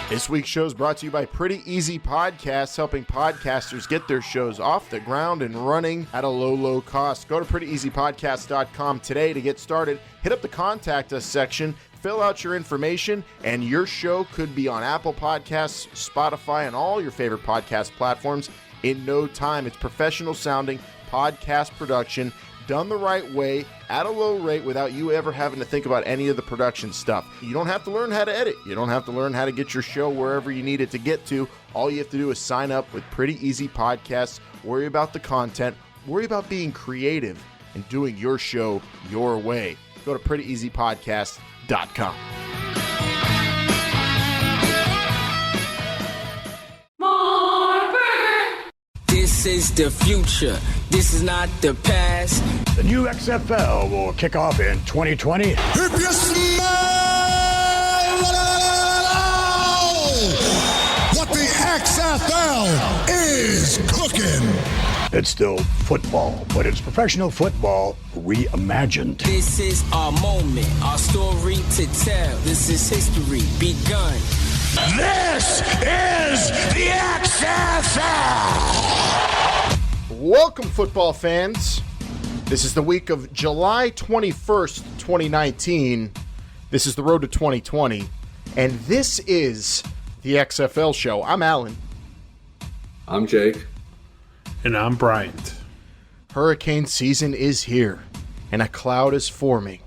This week's show is brought to you by Pretty Easy Podcasts, helping podcasters get their shows off the ground and running at a low cost. Go to prettyeasypodcast.com today to get started. Hit up the Contact Us section, fill out your information, and your show could be on Apple Podcasts, Spotify, and all your favorite podcast platforms in no time. It's professional sounding podcast production done the right way at a low rate without you ever having to think about any of the production stuff. You don't have to learn how to edit. You don't have to learn how to get your show wherever you need it to get to. All you have to do is sign up with Pretty Easy Podcasts, worry about the content, worry about being creative and doing your show your way. Go to prettyeasypodcast.com. This is the future. This is not the past. The new XFL will kick off in 2020. If you smell what the XFL is cooking. It's still football, but it's professional football reimagined. This is our moment, our story to tell. This is history begun. This is the XFL. Welcome, football fans. This is the week of July 21st, 2019. This is the road to 2020, and this is the XFL show. I'm Alan. I'm Jake. And I'm Bryant. Hurricane season is here, and a cloud is forming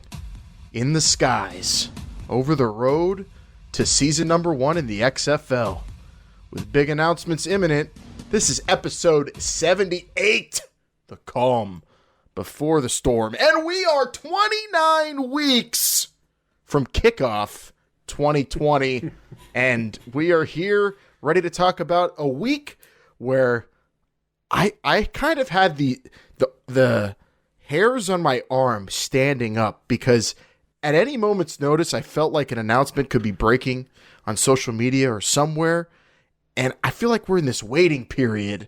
in the skies over the road to season number 1 in the XFL. With big announcements imminent, this is episode 78, The Calm Before the Storm. And we are 29 weeks from kickoff 2020. And we are here ready to talk about a week where I kind of had the hairs on my arm standing up because at any moment's notice, I felt like an announcement could be breaking on social media or somewhere. And I feel like we're in this waiting period,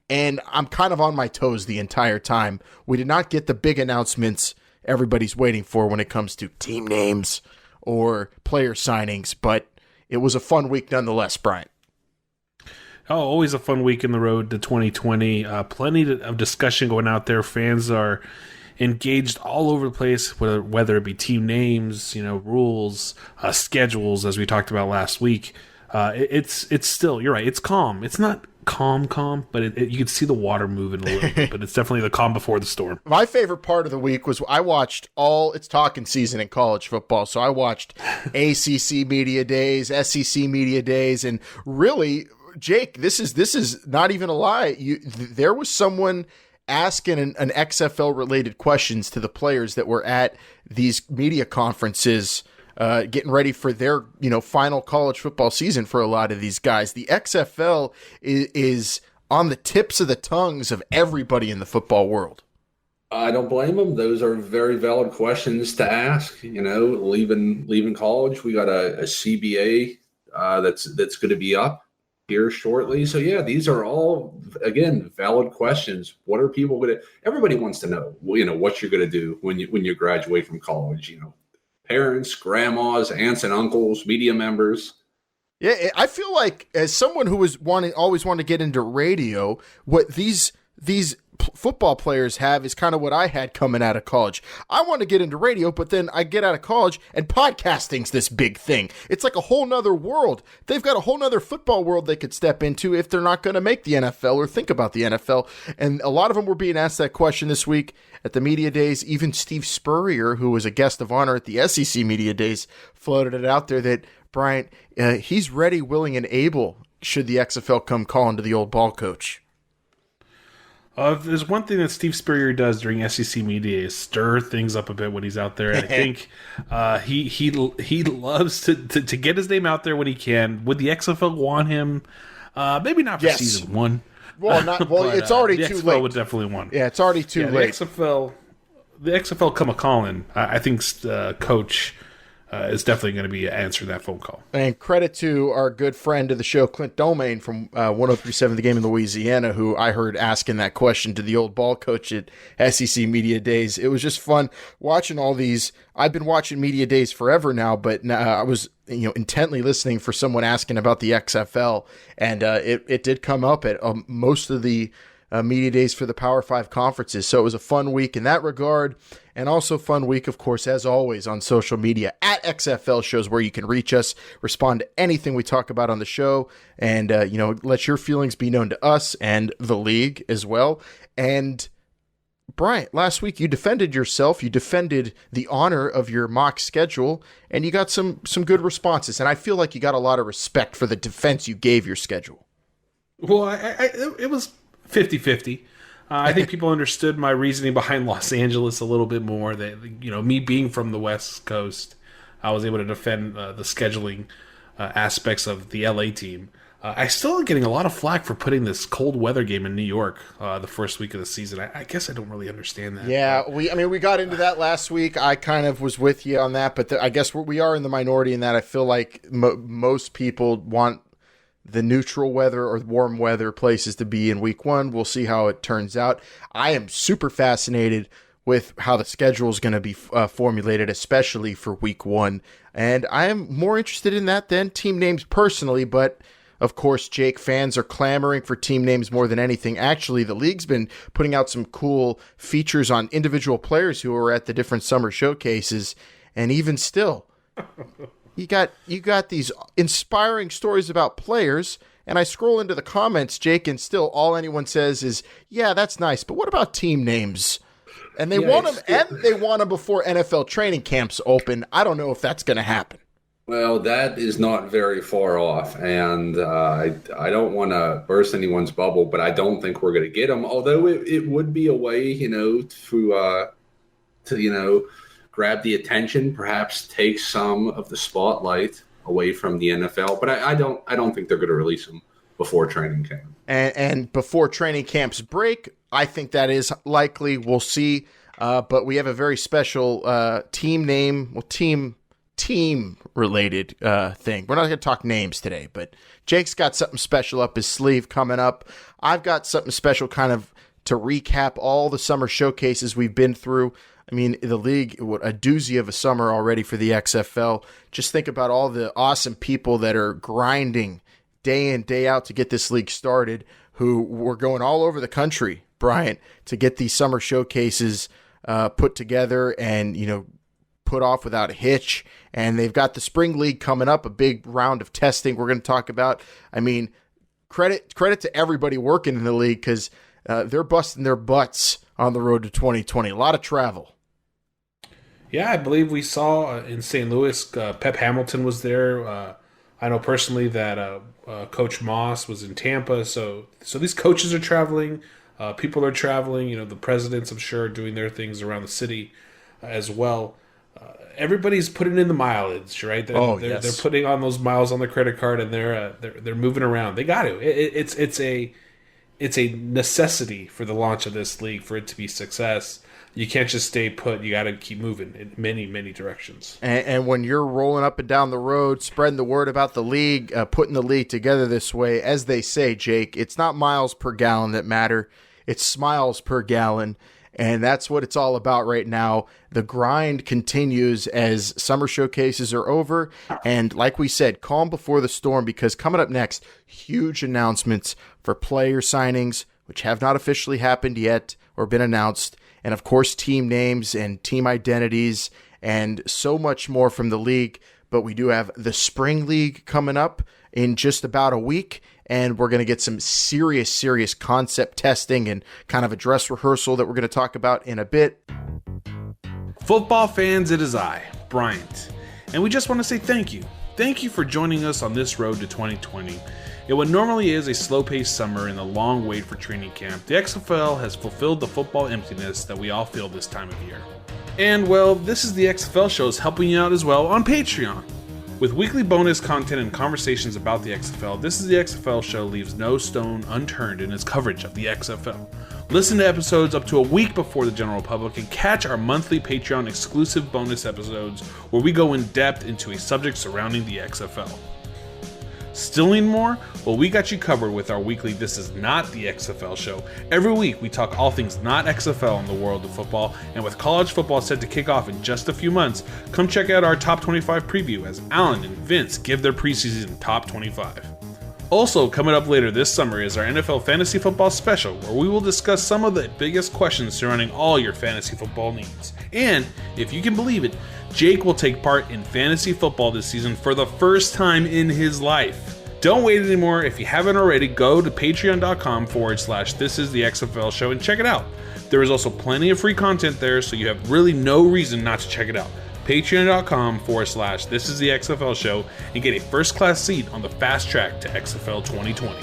and I'm kind of on my toes the entire time. We did not get the big announcements everybody's waiting for when it comes to team names or player signings, but it was a fun week nonetheless, Bryant. Oh, always a fun week in the road to 2020. Plenty of discussion going out there. Fans are engaged all over the place, whether it be team names, rules, schedules, as we talked about last week. It's still, you're right, it's calm. It's not calm, but you can see the water moving a little bit, but it's definitely the calm before the storm. My favorite part of the week was I watched it's talking season in college football, so I watched ACC media days, SEC media days, and really, Jake, this is not even a lie. There was someone asking an XFL related questions to the players that were at these media conferences, getting ready for their, final college football season for a lot of these guys. The XFL is on the tips of the tongues of everybody in the football world. I don't blame them. Those are very valid questions to ask. Leaving college, we got a CBA that's going to be up here shortly. So yeah, these are all, again, valid questions. What are people going to? Everybody wants to know. What you're going to do when you graduate from college. Parents, grandmas, aunts and uncles, media members. Yeah, I feel like as someone who always wanted to get into radio, what these football players have is kind of what I had coming out of college. I want to get into radio, but then I get out of college and podcasting's this big thing. It's like a whole nother world. They've got a whole nother football world they could step into if they're not going to make the NFL or think about the NFL. And a lot of them were being asked that question this week at the media days. Even Steve Spurrier, who was a guest of honor at the SEC media days, floated it out there that Bryant, he's ready, willing, and able should the XFL come calling to the old ball coach. There's one thing that Steve Spurrier does during SEC media is stir things up a bit when he's out there. And I think he loves to get his name out there when he can. Would the XFL want him? Maybe not for season 1. Well, it's already too late. The XFL would definitely want. Yeah, it's already too late. The XFL come a calling. I think Coach is definitely going to be answering that phone call. And credit to our good friend of the show, Clint Domain from 103.7 The Game in Louisiana, who I heard asking that question to the old ball coach at SEC Media Days. It was just fun watching all these. I've been watching Media Days forever now, but I was intently listening for someone asking about the XFL, and it did come up at most of the media days for the Power 5 conferences. So it was a fun week in that regard, and also fun week, of course, as always, on social media at XFL Shows, where you can reach us, respond to anything we talk about on the show, and let your feelings be known to us and the league as well. And Bryant, last week you defended yourself. You defended the honor of your mock schedule, and you got some good responses. And I feel like you got a lot of respect for the defense you gave your schedule. Well, it was 50-50. I think people understood my reasoning behind Los Angeles a little bit more. That me being from the West Coast, I was able to defend the scheduling aspects of the LA team. I still am getting a lot of flack for putting this cold weather game in New York the first week of the season. I guess I don't really understand that. Yeah, we got into that last week. I kind of was with you on that, but I guess we are in the minority in that. I feel like most people want the neutral weather or warm weather places to be in week one. We'll see how it turns out. I am super fascinated with how the schedule is going to be formulated, especially for week one. And I am more interested in that than team names personally, but of course, Jake, fans are clamoring for team names more than anything. Actually, the league's been putting out some cool features on individual players who are at the different summer showcases. And even still, you got these inspiring stories about players. And I scroll into the comments, Jake, and still all anyone says is, yeah, that's nice, but what about team names? And they want them, and they want them before NFL training camps open. I don't know if that's going to happen. Well, that is not very far off, and I don't want to burst anyone's bubble, but I don't think we're going to get them. Although it would be a way, to grab the attention, perhaps take some of the spotlight away from the NFL. But I don't think they're going to release them before training camp. And before training camps break, I think that is likely. We'll see. But we have a very special team related thing. We're not going to talk names today, but Jake's got something special up his sleeve coming up. I've got something special kind of to recap all the summer showcases we've been through. I mean, the league, a doozy of a summer already for the XFL. Just think about all the awesome people that are grinding day in, day out to get this league started, who were going all over the country, Bryant, to get these summer showcases put together and, put off without a hitch. And they've got the spring league coming up, a big round of testing we're going to talk about. I mean, credit to everybody working in the league, because they're busting their butts on the road to 2020. A lot of travel. Yeah, I believe we saw in St. Louis, Pep Hamilton was there. I know personally that Coach Moss was in Tampa. So these coaches are traveling. People are traveling. The presidents, I'm sure, are doing their things around the city as well. Everybody's putting in the mileage, right? They're putting on those miles on their credit card, and they're moving around. They got to. It's a necessity for the launch of this league for it to be success. You can't just stay put. You got to keep moving in many, many directions. And when you're rolling up and down the road, spreading the word about the league, putting the league together this way, as they say, Jake, it's not miles per gallon that matter. It's smiles per gallon. And that's what it's all about right now. The grind continues as summer showcases are over. And like we said, calm before the storm, because coming up next, huge announcements for player signings, which have not officially happened yet or been announced. And of course, team names and team identities and so much more from the league. But we do have the spring league coming up in just about a week. And we're going to get some serious concept testing and kind of a dress rehearsal that we're going to talk about in a bit. Football fans, it is I, Bryant. And we just want to say thank you. Thank you for joining us on this road to 2020. In what normally is a slow-paced summer and a long wait for training camp, the XFL has fulfilled the football emptiness that we all feel this time of year. And, well, this is the XFL Shows helping you out as well on Patreon. With weekly bonus content and conversations about the XFL, This is the XFL Show leaves no stone unturned in its coverage of the XFL. Listen to episodes up to a week before the general public and catch our monthly Patreon exclusive bonus episodes where we go in depth into a subject surrounding the XFL. Still need more? Well, we got you covered with our weekly This Is Not the XFL show. Every week, we talk all things not XFL in the world of football, and with college football set to kick off in just a few months, come check out our Top 25 preview as Alan and Vince give their preseason Top 25. Also, coming up later this summer is our NFL Fantasy Football Special, where we will discuss some of the biggest questions surrounding all your fantasy football needs. And, if you can believe it, Jake will take part in fantasy football this season for the first time in his life. Don't wait anymore. If you haven't already, go to patreon.com/This Is the XFL Show and check it out. There is also plenty of free content there, so you have really no reason not to check it out. Patreon.com/This Is the XFL Show and get a first-class seat on the fast track to XFL 2020.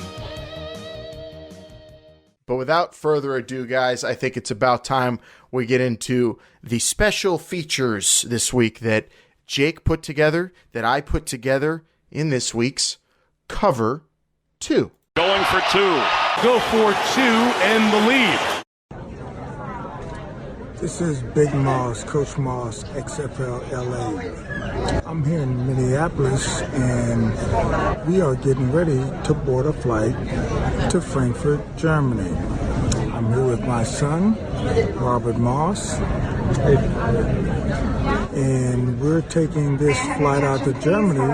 But without further ado, guys, I think it's about time we get into the special features this week that Jake put together, that I put together in this week's Cover 2. Going for 2. Go for 2 and the lead. This is Big Moss, Coach Moss, XFL LA. I'm here in Minneapolis and we are getting ready to board a flight to Frankfurt, Germany. I'm here with my son, Robert Moss, and we're taking this flight out to Germany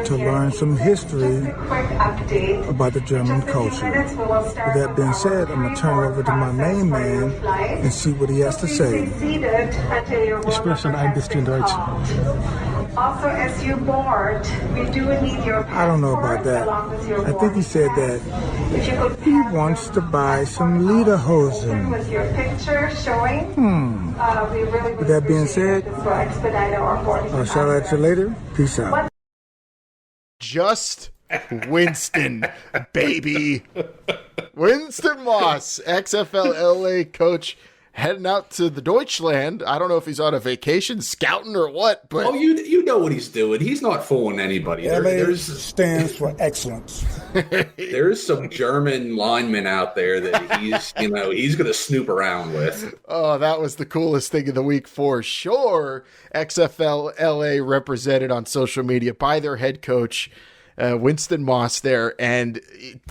to learn some history about the German culture. With that being said, I'm going to turn it over to my main man and see what he has to say. Ich spreche ein bisschen Deutsch. Also, as you board, we do need your I don't know about that. I think he said that he wants to buy some lederhosen. With your picture showing. We really With that being said, I'll shout at you later. Peace out. Just Winston, baby. Winston Moss, XFL LA coach, heading out to the Deutschland. I don't know if he's on a vacation, scouting or what, but... Oh, you know what he's doing. He's not fooling anybody. LA stands for excellence. There's some German linemen out there that he's going to snoop around with. Oh, that was the coolest thing of the week for sure. XFL LA represented on social media by their head coach, Winston Moss there. And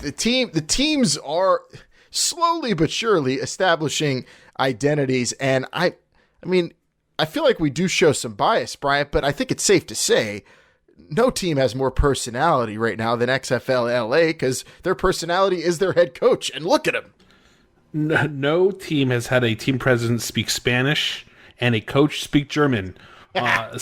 the teams are slowly but surely establishing identities, and I mean, I feel like we do show some bias, Bryant, but I think it's safe to say no team has more personality right now than XFL LA because their personality is their head coach, and look at him. No team has had a team president speak Spanish and a coach speak German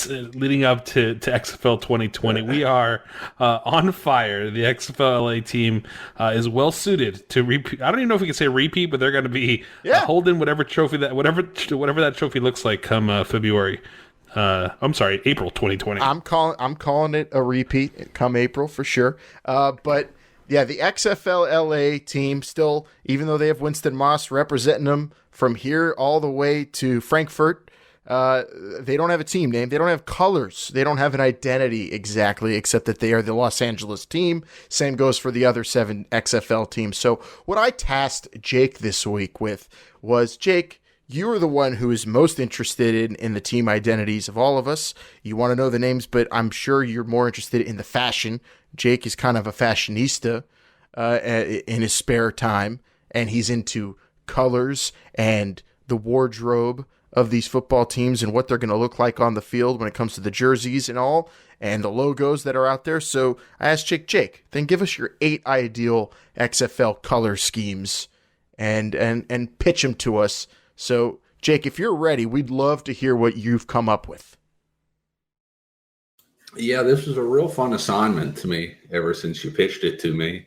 leading up to XFL 2020. We are on fire. The XFL LA team is well suited to repeat. I don't even know if we can say repeat, but they're going to be holding whatever trophy whatever that trophy looks like come April 2020. I'm calling it a repeat come April for sure. But yeah, the XFL LA team still, even though they have Winston Moss representing them from here all the way to Frankfurt, they don't have a team name. They don't have colors. They don't have an identity exactly, except that they are the Los Angeles team. Same goes for the other 7 XFL teams. So what I tasked Jake this week with was, Jake, you are the one who is most interested in the team identities of all of us. You want to know the names, but I'm sure you're more interested in the fashion. Jake is kind of a fashionista in his spare time, and he's into colors and the wardrobe of these football teams and what they're going to look like on the field when it comes to the jerseys and all, and the logos that are out there. So I asked Jake, then give us your 8 ideal XFL color schemes and pitch them to us. So Jake, if you're ready, we'd love to hear what you've come up with. Yeah, this was a real fun assignment to me ever since you pitched it to me.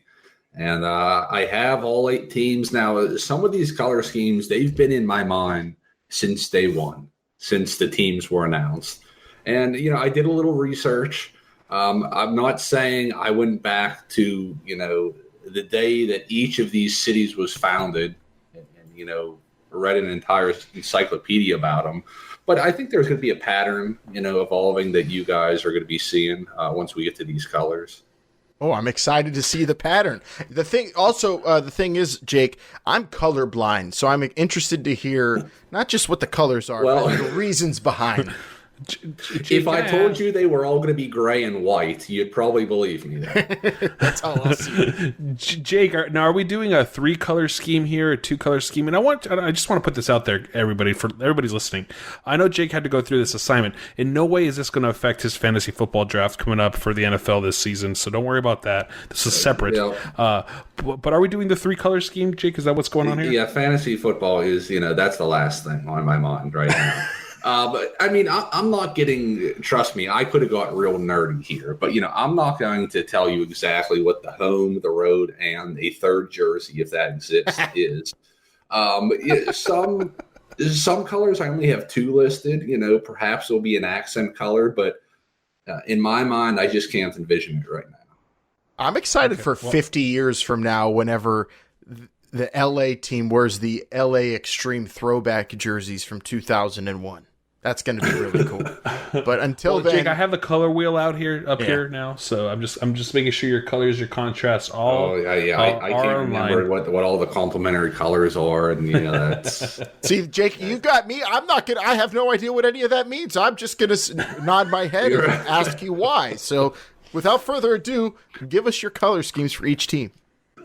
And I have all 8 teams now. Some of these color schemes, they've been in my mind since day one, since the teams were announced. And, I did a little research. I'm not saying I went back to, the day that each of these cities was founded and read an entire encyclopedia about them. But I think there's going to be a pattern, evolving that you guys are going to be seeing once we get to these colors. Oh, I'm excited to see the pattern. The thing is, Jake, I'm colorblind, so I'm interested to hear not just what the colors are, but the reasons behind. If I told you they were all going to be gray and white, you'd probably believe me. That's all I'll see. Jake, are we doing a 3-color scheme here, a 2-color scheme? And I just want to put this out there, everybody, for everybody's listening. I know Jake had to go through this assignment. In no way is this going to affect his fantasy football draft coming up for the NFL this season, so don't worry about that. This is separate. Yeah. But are we doing the 3-color scheme, Jake? Is that what's going on here? Yeah, fantasy football is, that's the last thing on my mind right now. But I mean, I'm not getting, trust me, I could have got real nerdy here, but I'm not going to tell you exactly what the home, the road, and a third jersey, if that exists, is. Some colors I only have 2 listed, perhaps it'll be an accent color, but in my mind, I just can't envision it right now. I'm excited for 50 years from now, whenever the LA team wears the LA Extreme throwback jerseys from 2001. That's going to be really cool. But until then, Jake, I have the color wheel out here now, so I'm just making sure your colors, your contrasts, all. I can't remember what all the complementary colors are, and that's. See, Jake, you got me. I have no idea what any of that means. I'm just going to nod my head and ask you why. So, without further ado, give us your color schemes for each team.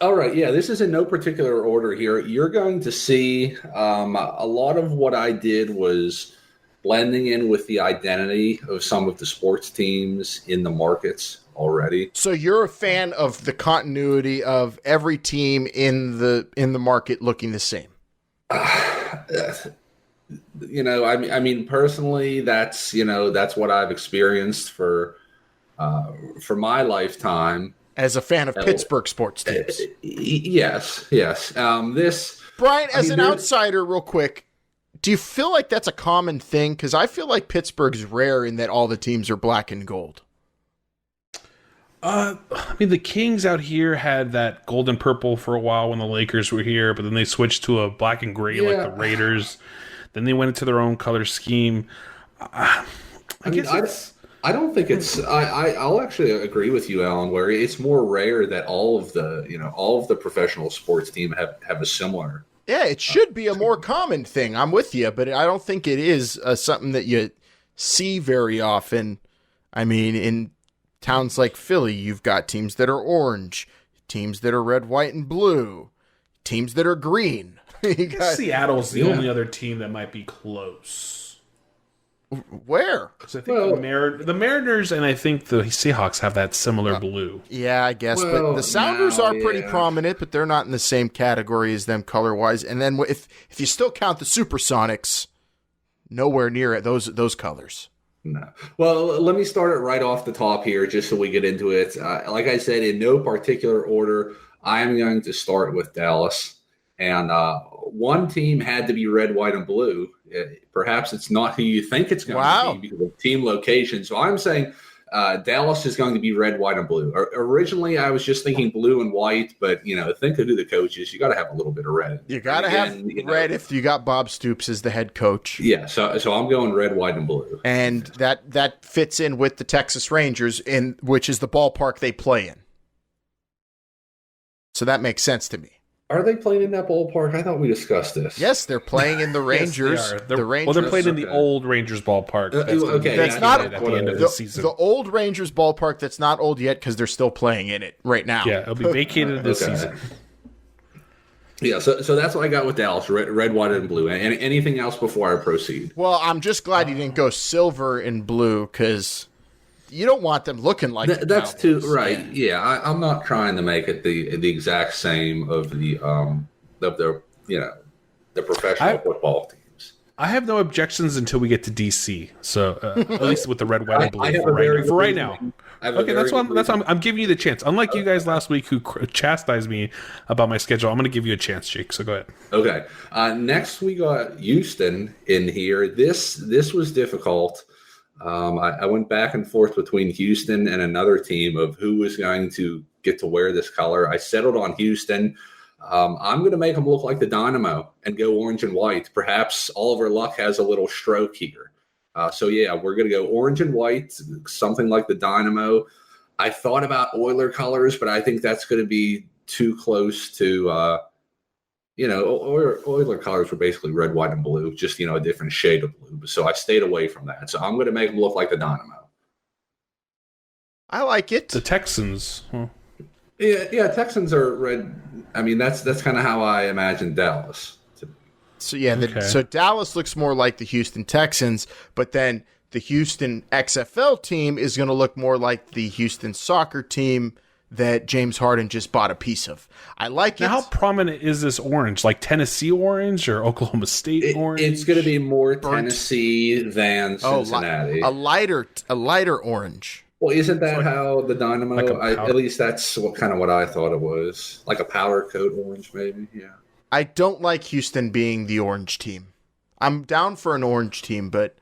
All right, yeah, this is in no particular order here. You're going to see a lot of what I did was blending in with the identity of some of the sports teams in the markets already. So you're a fan of the continuity of every team in the market looking the same. I mean, personally, that's what I've experienced for my lifetime as a fan of Pittsburgh sports teams. Yes. Brian, as an outsider, real quick, do you feel like that's a common thing? Because I feel like Pittsburgh's rare in that all the teams are black and gold. I mean, the Kings out here had that gold and purple for a while when the Lakers were here, but then they switched to a black and gray like the Raiders. Then they went into their own color scheme. I don't think it's. I'll actually agree with you, Alan. Where it's more rare that all of the professional sports team have a similar. Yeah, it should be a more common thing. I'm with you, but I don't think it is something that you see very often. I mean, in towns like Philly, you've got teams that are orange, teams that are red, white, and blue, teams that are green. Seattle's the only other team that might be close. Where? Because I think the Mariners and I think the Seahawks have that similar blue. Yeah, I guess. But the Sounders are pretty prominent, but they're not in the same category as them color-wise. And then if you still count the Supersonics, nowhere near it, those colors. No. Well, let me start it right off the top here, just so we get into it. Like I said, in no particular order, I am going to start with Dallas. And one team had to be red, white, and blue. Perhaps it's not who you think it's going to be because of team location. So I'm saying Dallas is going to be red, white, and blue. Originally, I was just thinking blue and white, but think of who the coach is. You got to have a little bit of red. You got to have red if you got Bob Stoops as the head coach. Yeah, so I'm going red, white, and blue, and that fits in with the Texas Rangers, which is the ballpark they play in. So that makes sense to me. Are they playing in that ballpark? I thought we discussed this. Yes, they're playing in the Rangers. Yes, they are. They're playing in the old Rangers ballpark. That's not at the end of the season. The old Rangers ballpark that's not old yet because they're still playing in it right now. Yeah, it'll be vacated this season. Yeah, so that's what I got with Dallas, red, white, and blue. And anything else before I proceed? Well, I'm just glad you didn't go silver and blue because you don't want them looking like that's too right. Yeah, I'm not trying to make it the exact same of the professional football teams. I have no objections until we get to DC. So at least with the red, white, and blue for right now. Okay, that's why I'm giving you the chance. Unlike you guys last week who chastised me about my schedule, I'm going to give you a chance, Jake. So go ahead. Okay. Next, we got Houston in here. This was difficult. I went back and forth between Houston and another team of who was going to get to wear this color. I settled on Houston. I'm going to make them look like the Dynamo and go orange and white. Perhaps Oliver Luck has a little stroke here. So, yeah, we're going to go orange and white, something like the Dynamo. I thought about Oiler colors, but I think that's going to be too close to, Oiler colors were basically red, white, and blue, just, a different shade of blue. So I stayed away from that. So I'm going to make them look like the Dynamo. I like it. The Texans. Huh? Yeah, Texans are red. I mean, that's kind of how I imagine Dallas. So so Dallas looks more like the Houston Texans, but then the Houston XFL team is going to look more like the Houston soccer team that James Harden just bought a piece of. I like it. Now, how prominent is this orange? Like Tennessee orange or Oklahoma State orange? It's going to be more Tennessee than Cincinnati. A lighter orange. Well, isn't that how the Dynamo? At least that's what I thought it was, like a powder coat orange, maybe. Yeah. I don't like Houston being the orange team. I'm down for an orange team, but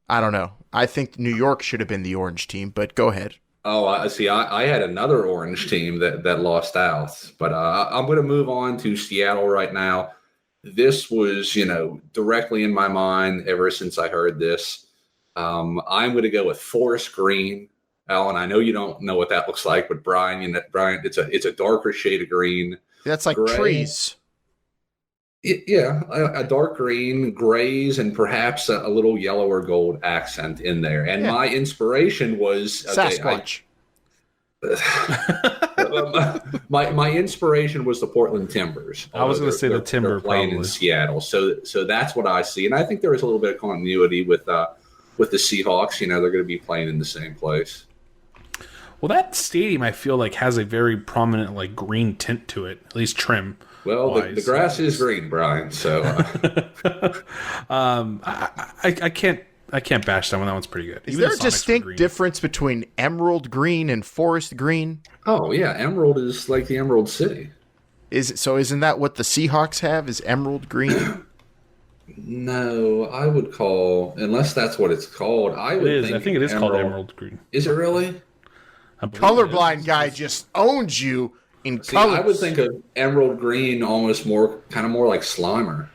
I don't know. I think New York should have been the orange team, but go ahead. Oh, I see. I had another orange team that lost out, but I'm going to move on to Seattle right now. This was, directly in my mind ever since I heard this. I'm going to go with forest green. Alan, I know you don't know what that looks like, but Brian, it's a darker shade of green. That's like gray. Trees. A dark green, grays, and perhaps a little yellow or gold accent in there. And my inspiration was Sasquatch. My inspiration was the Portland Timbers. I was going to say the Timber playing in Seattle. So that's what I see, and I think there is a little bit of continuity with the Seahawks. They're going to be playing in the same place. Well, that stadium I feel like has a very prominent green tint to it, at least trim. Well, the grass is green, Brian. So I can't bash that one. That one's pretty good. Is there a distinct difference between emerald green and forest green? Oh yeah, emerald is like the Emerald City. Isn't that what the Seahawks have? Is emerald green? No, I would call, unless that's what it's called. I think it is called emerald green. Is it really? Colorblind guy just owns you. I would think of emerald green almost more like Slimer.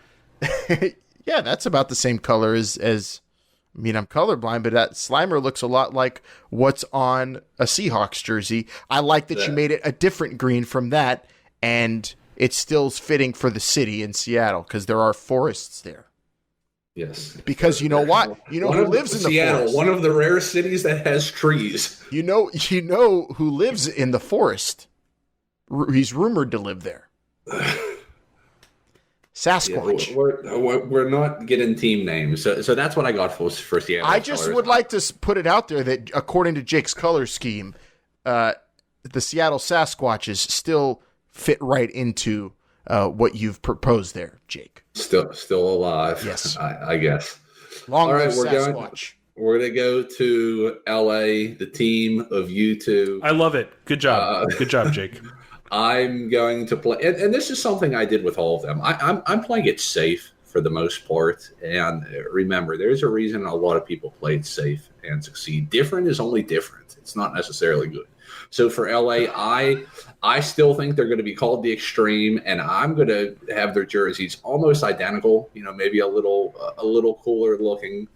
Yeah, that's about the same color as I'm colorblind, but that Slimer looks a lot like what's on a Seahawks jersey. I like that you made it a different green from that, and it still's fitting for the city in Seattle because there are forests there. Yes. Because you know what? You know who lives in the Seattle, forest. one of the rare cities that has trees. You know who lives in the forest. He's rumored to live there. Sasquatch. Yeah, we're not getting team names, so that's what I got for Seattle. I just would like to put it out there that according to Jake's color scheme, the Seattle Sasquatches still fit right into what you've proposed there, Jake. Still alive. Yes, I guess. Long live Sasquatch. We're going to go to LA, the team of you two. I love it. Good job. Good job, Jake. I'm going to play, and this is something I did with all of them. I'm playing it safe for the most part. And remember, there's a reason a lot of people played safe and succeed. Different is only different. It's not necessarily good. So for LA, I still think they're going to be called the Extreme, and I'm going to have their jerseys almost identical. Maybe a little cooler looking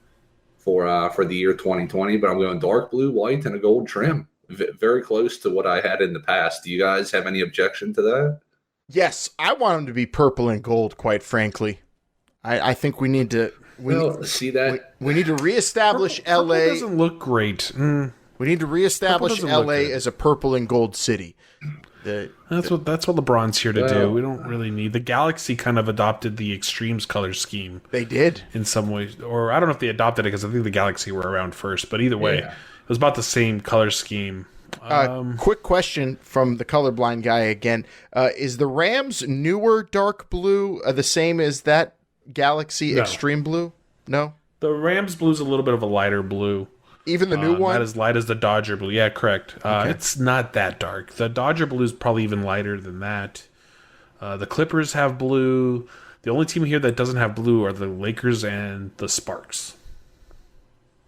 for the year 2020. But I'm going dark blue, white, and a gold trim. Very close to what I had in the past. Do you guys have any objection to that? Yes, I want them to be purple and gold. Quite frankly, I think we need to. We need to reestablish purple LA. Doesn't look great. We need to reestablish LA as a purple and gold city. That's what LeBron's here to do. We don't really need the Galaxy. Kind of adopted the Extremes color scheme. They did in some ways, or I don't know if they adopted it because I think the Galaxy were around first. But either way, it was about the same color scheme. Quick question from the colorblind guy again: is the Rams newer dark blue the same as that Galaxy Extreme blue? No, the Rams blue is a little bit of a lighter blue. Even the new one? Not as light as the Dodger blue. Yeah, correct. Okay. It's not that dark. The Dodger blue is probably even lighter than that. The Clippers have blue. The only team here that doesn't have blue are the Lakers and the Sparks.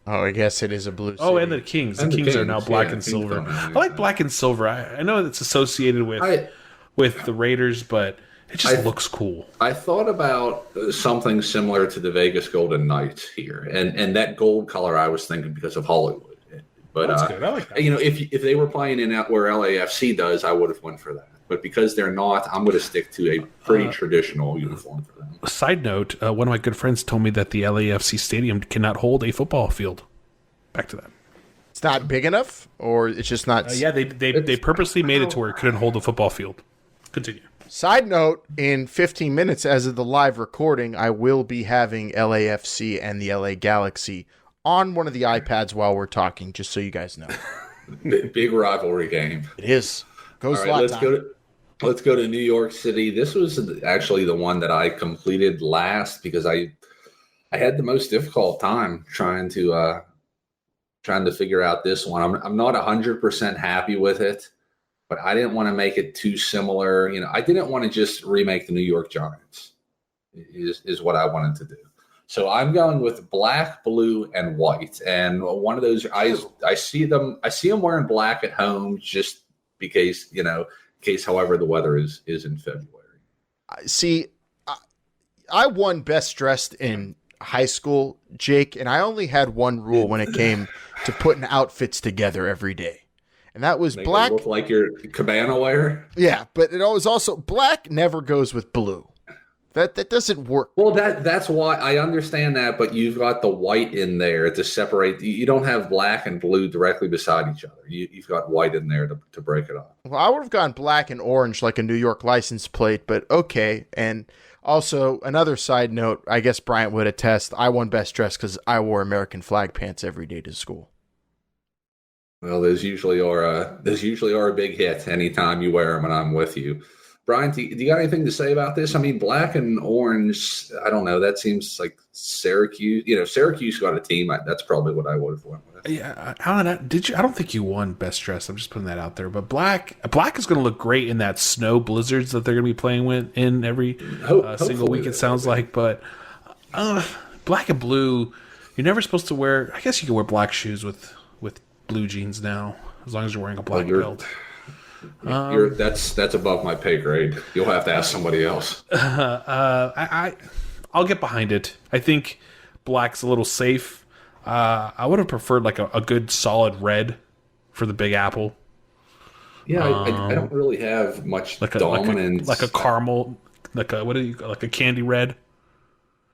Oh, I guess it is a blue city. Oh, and the Kings. The Kings are now black and silver. I like black and silver. I know it's associated with the Raiders, but it just looks cool. I thought about something similar to the Vegas Golden Knights here, and that gold color I was thinking because of Hollywood. But that's good. I like that. If they were playing in where LAFC does, I would have went for that. But because they're not, I'm going to stick to a pretty traditional uniform for them. Side note: one of my good friends told me that the LAFC stadium cannot hold a football field. Back to that. It's not big enough, or it's just not. Yeah, they purposely made it to where it couldn't hold a football field. Continue. Side note: in 15 minutes, as of the live recording, I will be having LAFC and the LA Galaxy on one of the iPads while we're talking. Just so you guys know, big rivalry game. It is. Goes All right, let's go to New York City. This was actually the one that I completed last because I had the most difficult time trying to figure out this one. I'm not 100% happy with it, but I didn't want to make it too similar. I didn't want to just remake the New York Giants. Is what I wanted to do. So I'm going with black, blue, and white. And one of those, I see them wearing black at home just because however the weather is in February. See, I won best dressed in high school, Jake, and I only had one rule when it came to putting outfits together every day. And that was black. Look like your cabana wear? Yeah, but it was also black never goes with blue. That doesn't work. Well, that's why I understand that, but you've got the white in there to separate. You don't have black and blue directly beside each other. You've got white in there to break it up. Well, I would have gone black and orange like a New York license plate, but okay. And also, another side note, I guess Bryant would attest, I won best dressed because I wore American flag pants every day to school. Well, those usually are a big hit anytime you wear them and I'm with you. Brian, do you got anything to say about this? I mean, black and orange, I don't know. That seems like Syracuse. Syracuse got a team. That's probably what I would have went with. Yeah, Alan, I don't think you won best dress. I'm just putting that out there. But black is going to look great in that snow blizzards that they're going to be playing with in every single week. It sounds like, but black and blue, you're never supposed to wear. I guess you can wear black shoes with blue jeans now, as long as you're wearing a black belt. That's above my pay grade. You'll have to ask somebody else. I'll get behind it. I think black's a little safe. I would have preferred like a good solid red for the Big Apple. Yeah, I don't really have much dominance. Like a caramel, like a candy red.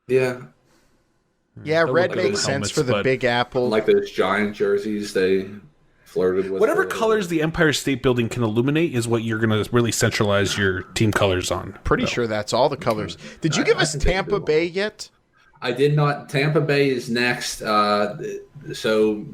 Yeah. Yeah, red makes sense for the Big Apple. Like those Giant jerseys they flirted with. Whatever colors the Empire State Building can illuminate is what you're going to really centralize your team colors on. Pretty sure that's all the colors. Did you give us Tampa Bay yet? I did not. Tampa Bay is next. So,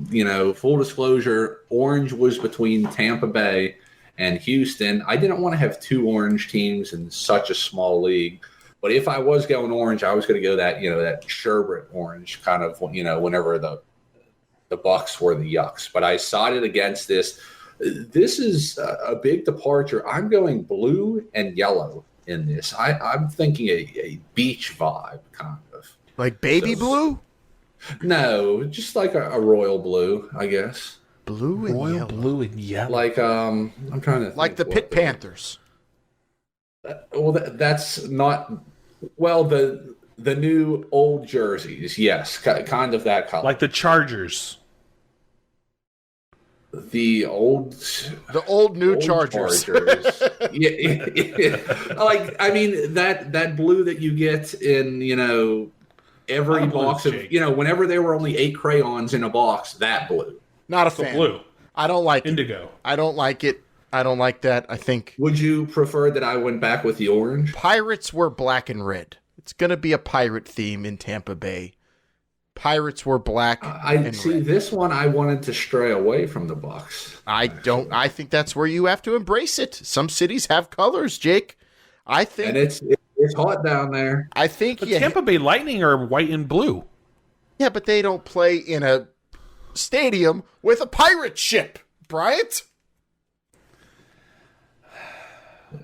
full disclosure, orange was between Tampa Bay and Houston. I didn't want to have two orange teams in such a small league. But if I was going orange, I was going to go that sherbet orange kind of, whenever the Bucks were the Yucks. But I sided against this. This is a big departure. I'm going blue and yellow in this. I'm thinking a beach vibe, kind of. Like baby blue? No, just like a royal blue, I guess. Blue and royal yellow. Blue and yellow. Like, I'm trying to think. Like the Pitt Panthers. Well, that's not... Well, the new old jerseys, yes, kind of that color. Like the Chargers. The old new Chargers. Yeah. Like, I mean, that blue that you get in, every box of, whenever there were only 8 crayons in a box, that blue. Not a fan. Blue. I don't like Indigo. I don't like it. I don't like that. I think. Would you prefer that I went back with the orange? Pirates were black and red. It's going to be a pirate theme in Tampa Bay. Pirates were black and see red. This one I wanted to stray away from the Bucks. I think that's where you have to embrace it. Some cities have colors, Jake. I think. And it's hot down there. I think the Tampa Bay Lightning are white and blue. Yeah, but they don't play in a stadium with a pirate ship, Bryant.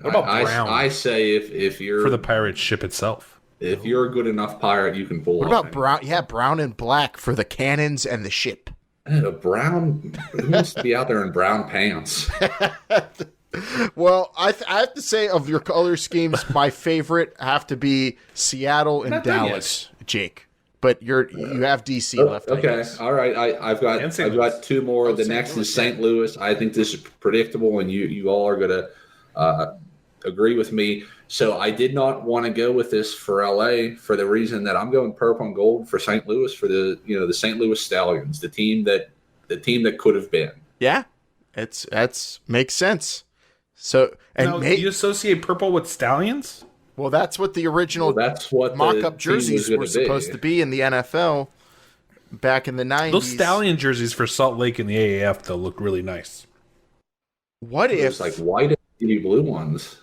What about brown? I say if you're for the pirate ship itself. If you're a good enough pirate, you can pull. What about brown? Yeah, brown and black for the cannons and the ship. A brown. Who wants to be out there in brown pants? Well, I have to say, of your color schemes, my favorite have to be Seattle and Dallas. Jake, but you have DC left. Okay, all right. I've got two more. The next is St. Louis. I think this is predictable, and you all are going to agree with me. So I did not want to go with this for LA for the reason that I'm going purple and gold for St. Louis for the St. Louis Stallions, the team that could have been. Yeah, that's makes sense. So you associate purple with Stallions? Well, that's what the original mock-up jerseys were supposed to be in the NFL back in the 90s. Those Stallion jerseys for Salt Lake and the AAF, though, look really nice. What if... It's like white and navy blue ones.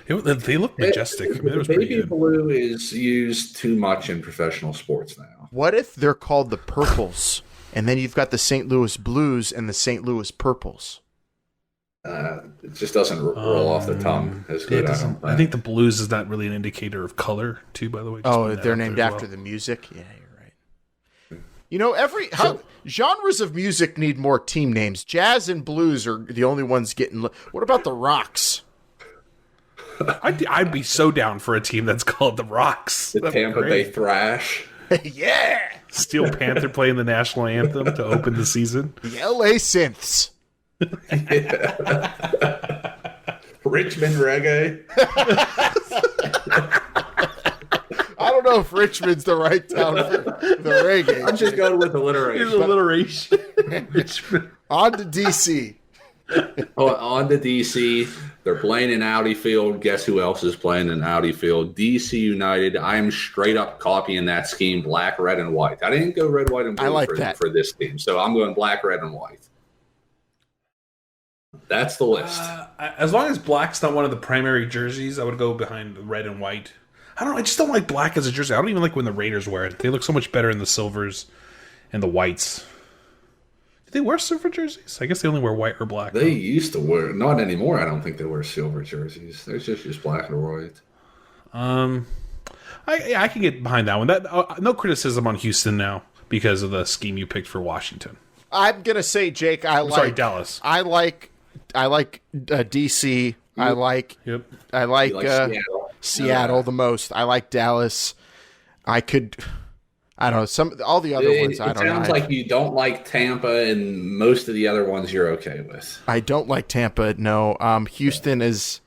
They look majestic. Baby blue is used too much in professional sports now. What if they're called the Purples, and then you've got the St. Louis Blues and the St. Louis Purples? It just doesn't roll off the tongue as good. I think the blues is not really an indicator of color, too, by the way. They're named after the music? Yeah, you're right. Genres of music need more team names. Jazz and blues are the only ones getting... What about the Rocks? I'd be so down for a team that's called the Rocks. The Tampa Bay Thrash. Yeah! Steel Panther playing the national anthem to open the season. The LA Synths. Richmond Reggae. I don't know if Richmond's the right town for the reggae. I'm just going with alliteration. On to DC. On to DC. They're playing in Audi Field. Guess who else is playing in Audi Field? DC United. I am straight up copying that scheme, black, red, and white. I didn't go red, white, and blue for this team, so I'm going black, red, and white. That's the list. As long as black's not one of the primary jerseys, I would go behind red and white. I just don't like black as a jersey. I don't even like when the Raiders wear it. They look so much better in the silvers and the whites. Do they wear silver jerseys? I guess they only wear white or black. They used to wear, not anymore. I don't think they wear silver jerseys. They're just black and white. I can get behind that one. No criticism on Houston now because of the scheme you picked for Washington. I'm gonna say, Jake. Dallas. I like DC. I like Seattle the most. I like Dallas. I don't know, all the other ones. I don't know. It sounds like you don't like Tampa, and most of the other ones you're okay with. I don't like Tampa. No, Houston is.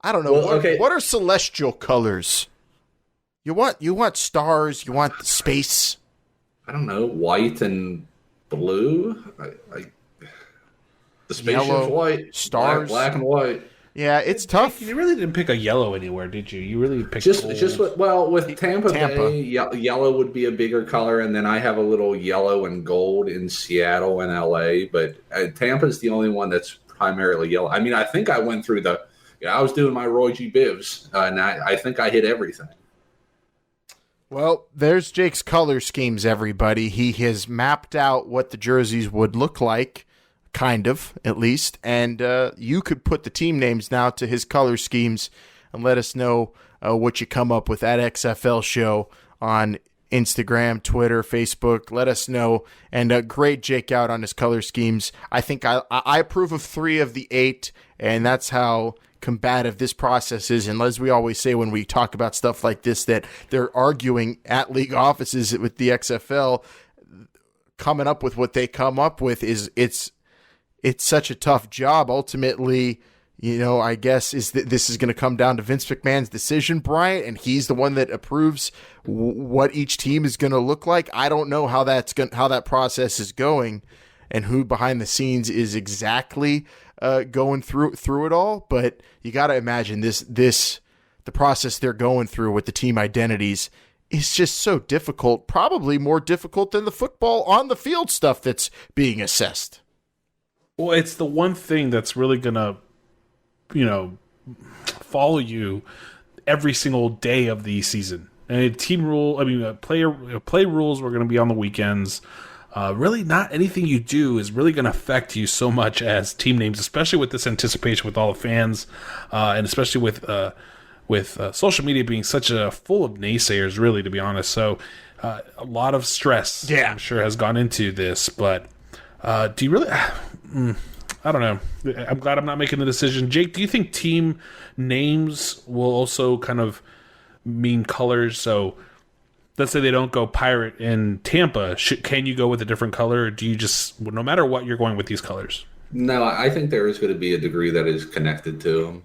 I don't know. What are celestial colors? You want stars. You want space. I don't know, white and blue. The spaceship's white, stars, black and white. Yeah, it's tough. You really didn't pick a yellow anywhere, did you? You really picked with Tampa Bay, yellow would be a bigger color, and then I have a little yellow and gold in Seattle and LA. But Tampa's the only one that's primarily yellow. I mean, I think I went through I was doing my Roy G. Bivs, and I think I hit everything. Well, there's Jake's color schemes, everybody. He has mapped out what the jerseys would look like. Kind of, at least. And you could put the team names now to his color schemes and let us know what you come up with at XFL Show on Instagram, Twitter, Facebook. Let us know. And great Jake out on his color schemes. I think I approve of 3 of the 8, and that's how combative this process is. And as we always say when we talk about stuff like this, that they're arguing at league offices with the XFL, coming up with what they come up with it's such a tough job. Ultimately, I guess this is going to come down to Vince McMahon's decision, Bryant, and he's the one that approves what each team is going to look like. I don't know how that process is going, and who behind the scenes is exactly going through it all. But you got to imagine the process they're going through with the team identities is just so difficult. Probably more difficult than the football on the field stuff that's being assessed. Well, it's the one thing that's really going to, follow you every single day of the season. And play rules were going to be on the weekends. Really not anything you do is really going to affect you so much as team names, especially with this anticipation with all the fans, and especially with social media being such full of naysayers, really, to be honest. So a lot of stress, I'm sure, has gone into this, but do you really... I don't know. I'm glad I'm not making the decision. Jake, do you think team names will also kind of mean colors? So let's say they don't go Pirate in Tampa, can you go with a different color, or do you just, no matter what, you're going with these colors? No, I think there is going to be a degree that is connected to them.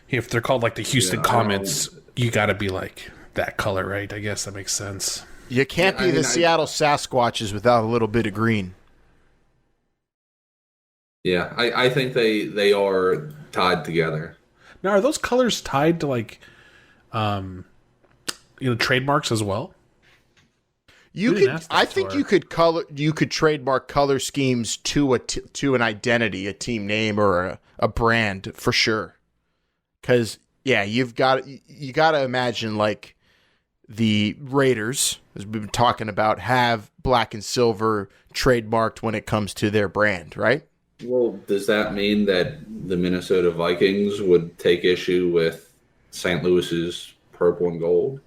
If they're called like the Houston Comets, you got to be like that color, right? I guess that makes sense. You can't be the Seattle Sasquatches without a little bit of green. Yeah, I think they are tied together. Now, are those colors tied to like, trademarks as well? I think you could trademark color schemes to an identity, a team name, or a brand for sure. Because you got to imagine like the Raiders, as we've been talking about, have black and silver trademarked when it comes to their brand, right? Well, does that mean that the Minnesota Vikings would take issue with St. Louis's purple and gold?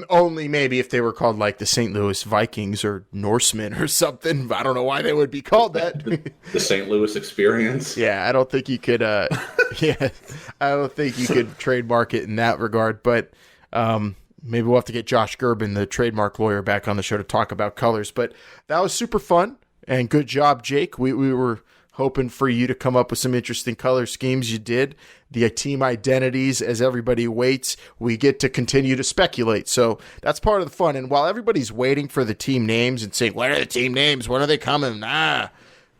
Only maybe if they were called like the St. Louis Vikings or Norsemen or something. I don't know why they would be called that. The St. Louis experience. Yeah, I don't think you could. I don't think you could trademark it in that regard. But maybe we'll have to get Josh Gerben, the trademark lawyer, back on the show to talk about colors. But that was super fun and good job, Jake. We were hoping for you to come up with some interesting color schemes. You did. The team identities, as everybody waits, we get to continue to speculate. So that's part of the fun. And while everybody's waiting for the team names and saying, what are the team names? When are they coming?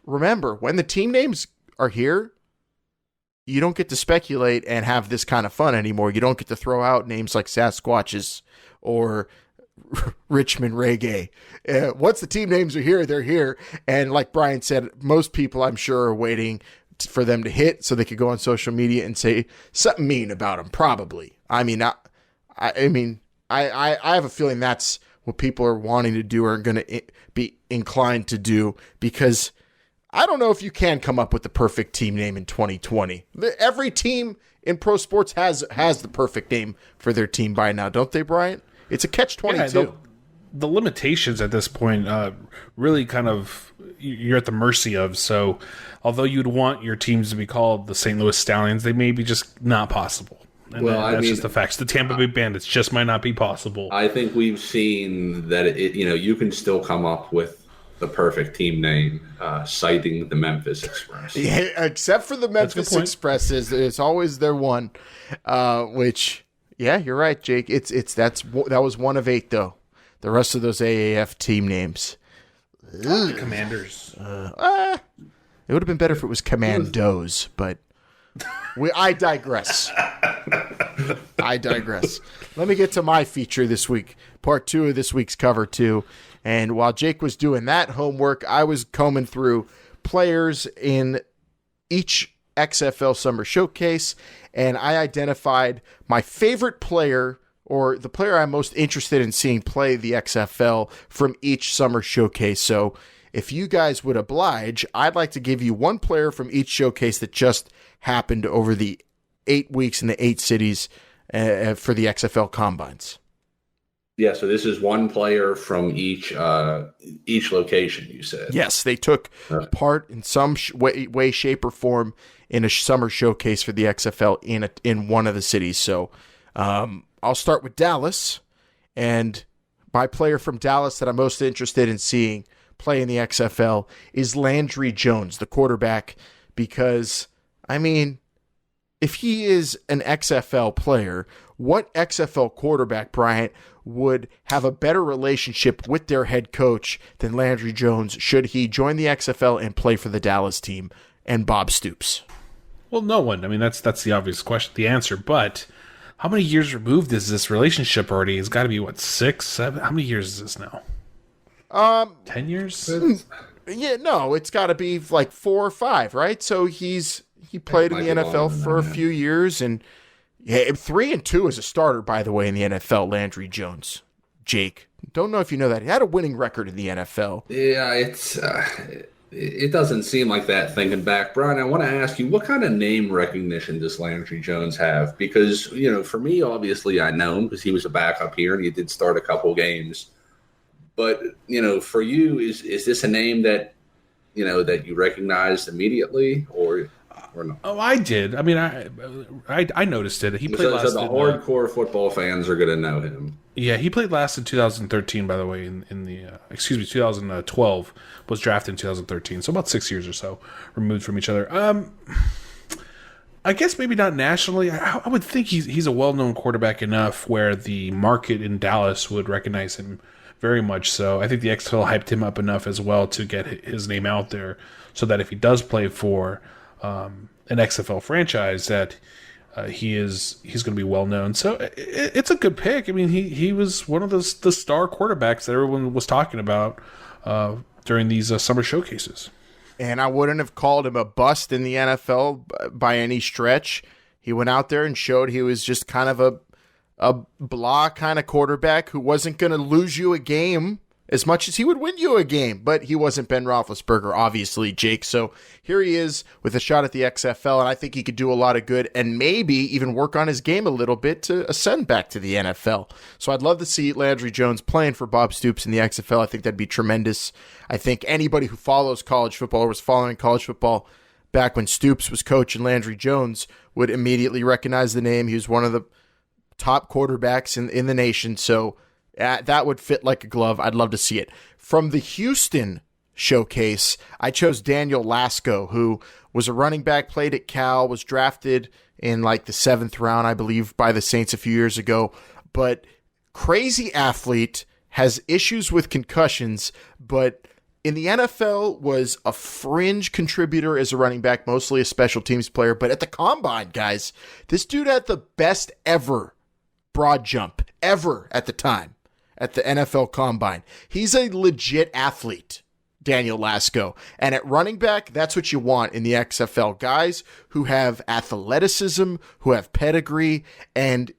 Remember, when the team names are here, you don't get to speculate and have this kind of fun anymore. You don't get to throw out names like Sasquatches or Richmond Reggae. Once the team names are here, they're here. And like Brian said, most people, I'm sure, are waiting for them to hit so they could go on social media and say something mean about them. Probably. I have a feeling that's what people are wanting to do or are going to be inclined to do, because I don't know if you can come up with the perfect team name in 2020. Every team in pro sports has the perfect name for their team by now, don't they, Brian? It's a catch-22. Yeah, the limitations at this point really kind of you're at the mercy of. So although you'd want your teams to be called the St. Louis Stallions, they may be just not possible. And that's just the facts. The Tampa Bay Bandits just might not be possible. I think we've seen that you can still come up with the perfect team name, citing the Memphis Express. Yeah, except for the Memphis Express, it's always their one. Which, yeah, you're right, Jake. That was one of 8 though. The rest of those AAF team names. The Commanders. It would have been better if it was Commandos, but I digress. Let me get to my feature this week, part 2 of this week's cover 2. And while Jake was doing that homework, I was combing through players in each XFL Summer Showcase, and I identified my favorite player, or the player I'm most interested in seeing play the XFL from each Summer Showcase. So if you guys would oblige, I'd like to give you one player from each showcase that just happened over the 8 weeks in the 8 cities for the XFL Combines. Yeah, so this is one player from each location, you said. Yes, they took part in some way, shape, or form in a summer showcase for the XFL in one of the cities. So I'll start with Dallas, and my player from Dallas that I'm most interested in seeing play in the XFL is Landry Jones, the quarterback, because, if he is an XFL player, what XFL quarterback, Bryant, would have a better relationship with their head coach than Landry Jones should he join the XFL and play for the Dallas team and Bob Stoops? Well, no one. That's the obvious question, the answer. But how many years removed is this relationship already? It's got to be, 6, 7? How many years is this now? 10 years? Yeah, no, it's got to be like 4 or 5, right? So he played in the NFL for a few years, and 3 and 2 as a starter, by the way, in the NFL. Landry Jones, Jake, don't know if you know that he had a winning record in the NFL. Yeah, it doesn't seem like that thinking back. Brian, I want to ask you, what kind of name recognition does Landry Jones have? Because for me, obviously, I know him because he was a backup here and he did start a couple games. But for you, is this a name that that you recognize immediately, or? or not? Oh, I did. I mean, I noticed it. He played last. So the hardcore football fans are going to know him. Yeah, he played last in 2013. By the way, in the 2012 was drafted in 2013. So about 6 years or so removed from each other. I guess maybe not nationally. I would think he's a well-known quarterback enough where the market in Dallas would recognize him very much so. I think the XFL hyped him up enough as well to get his name out there so that if he does play for an XFL franchise that he's going to be well-known. So it's a good pick. I mean, he was one of the star quarterbacks that everyone was talking about during these summer showcases. And I wouldn't have called him a bust in the NFL by any stretch. He went out there and showed he was just kind of a blah kind of quarterback who wasn't going to lose you a game as much as he would win you a game. But he wasn't Ben Roethlisberger, obviously, Jake. So here he is with a shot at the XFL, and I think he could do a lot of good and maybe even work on his game a little bit to ascend back to the NFL. So I'd love to see Landry Jones playing for Bob Stoops in the XFL. I think that'd be tremendous. I think anybody who follows college football or was following college football back when Stoops was coach and Landry Jones would immediately recognize the name. He was one of the top quarterbacks in the nation, so that would fit like a glove. I'd love to see it. From the Houston showcase, I chose Daniel Lascaux, who was a running back, played at Cal, was drafted in like the 7th round, I believe, by the Saints a few years ago, but crazy athlete, has issues with concussions, but in the NFL was a fringe contributor as a running back, mostly a special teams player, but at the combine, guys, this dude had the best ever broad jump ever at the time at the NFL combine. He's a legit athlete, Daniel Lascaux. And at running back, that's what you want in the XFL. Guys who have athleticism, who have pedigree, and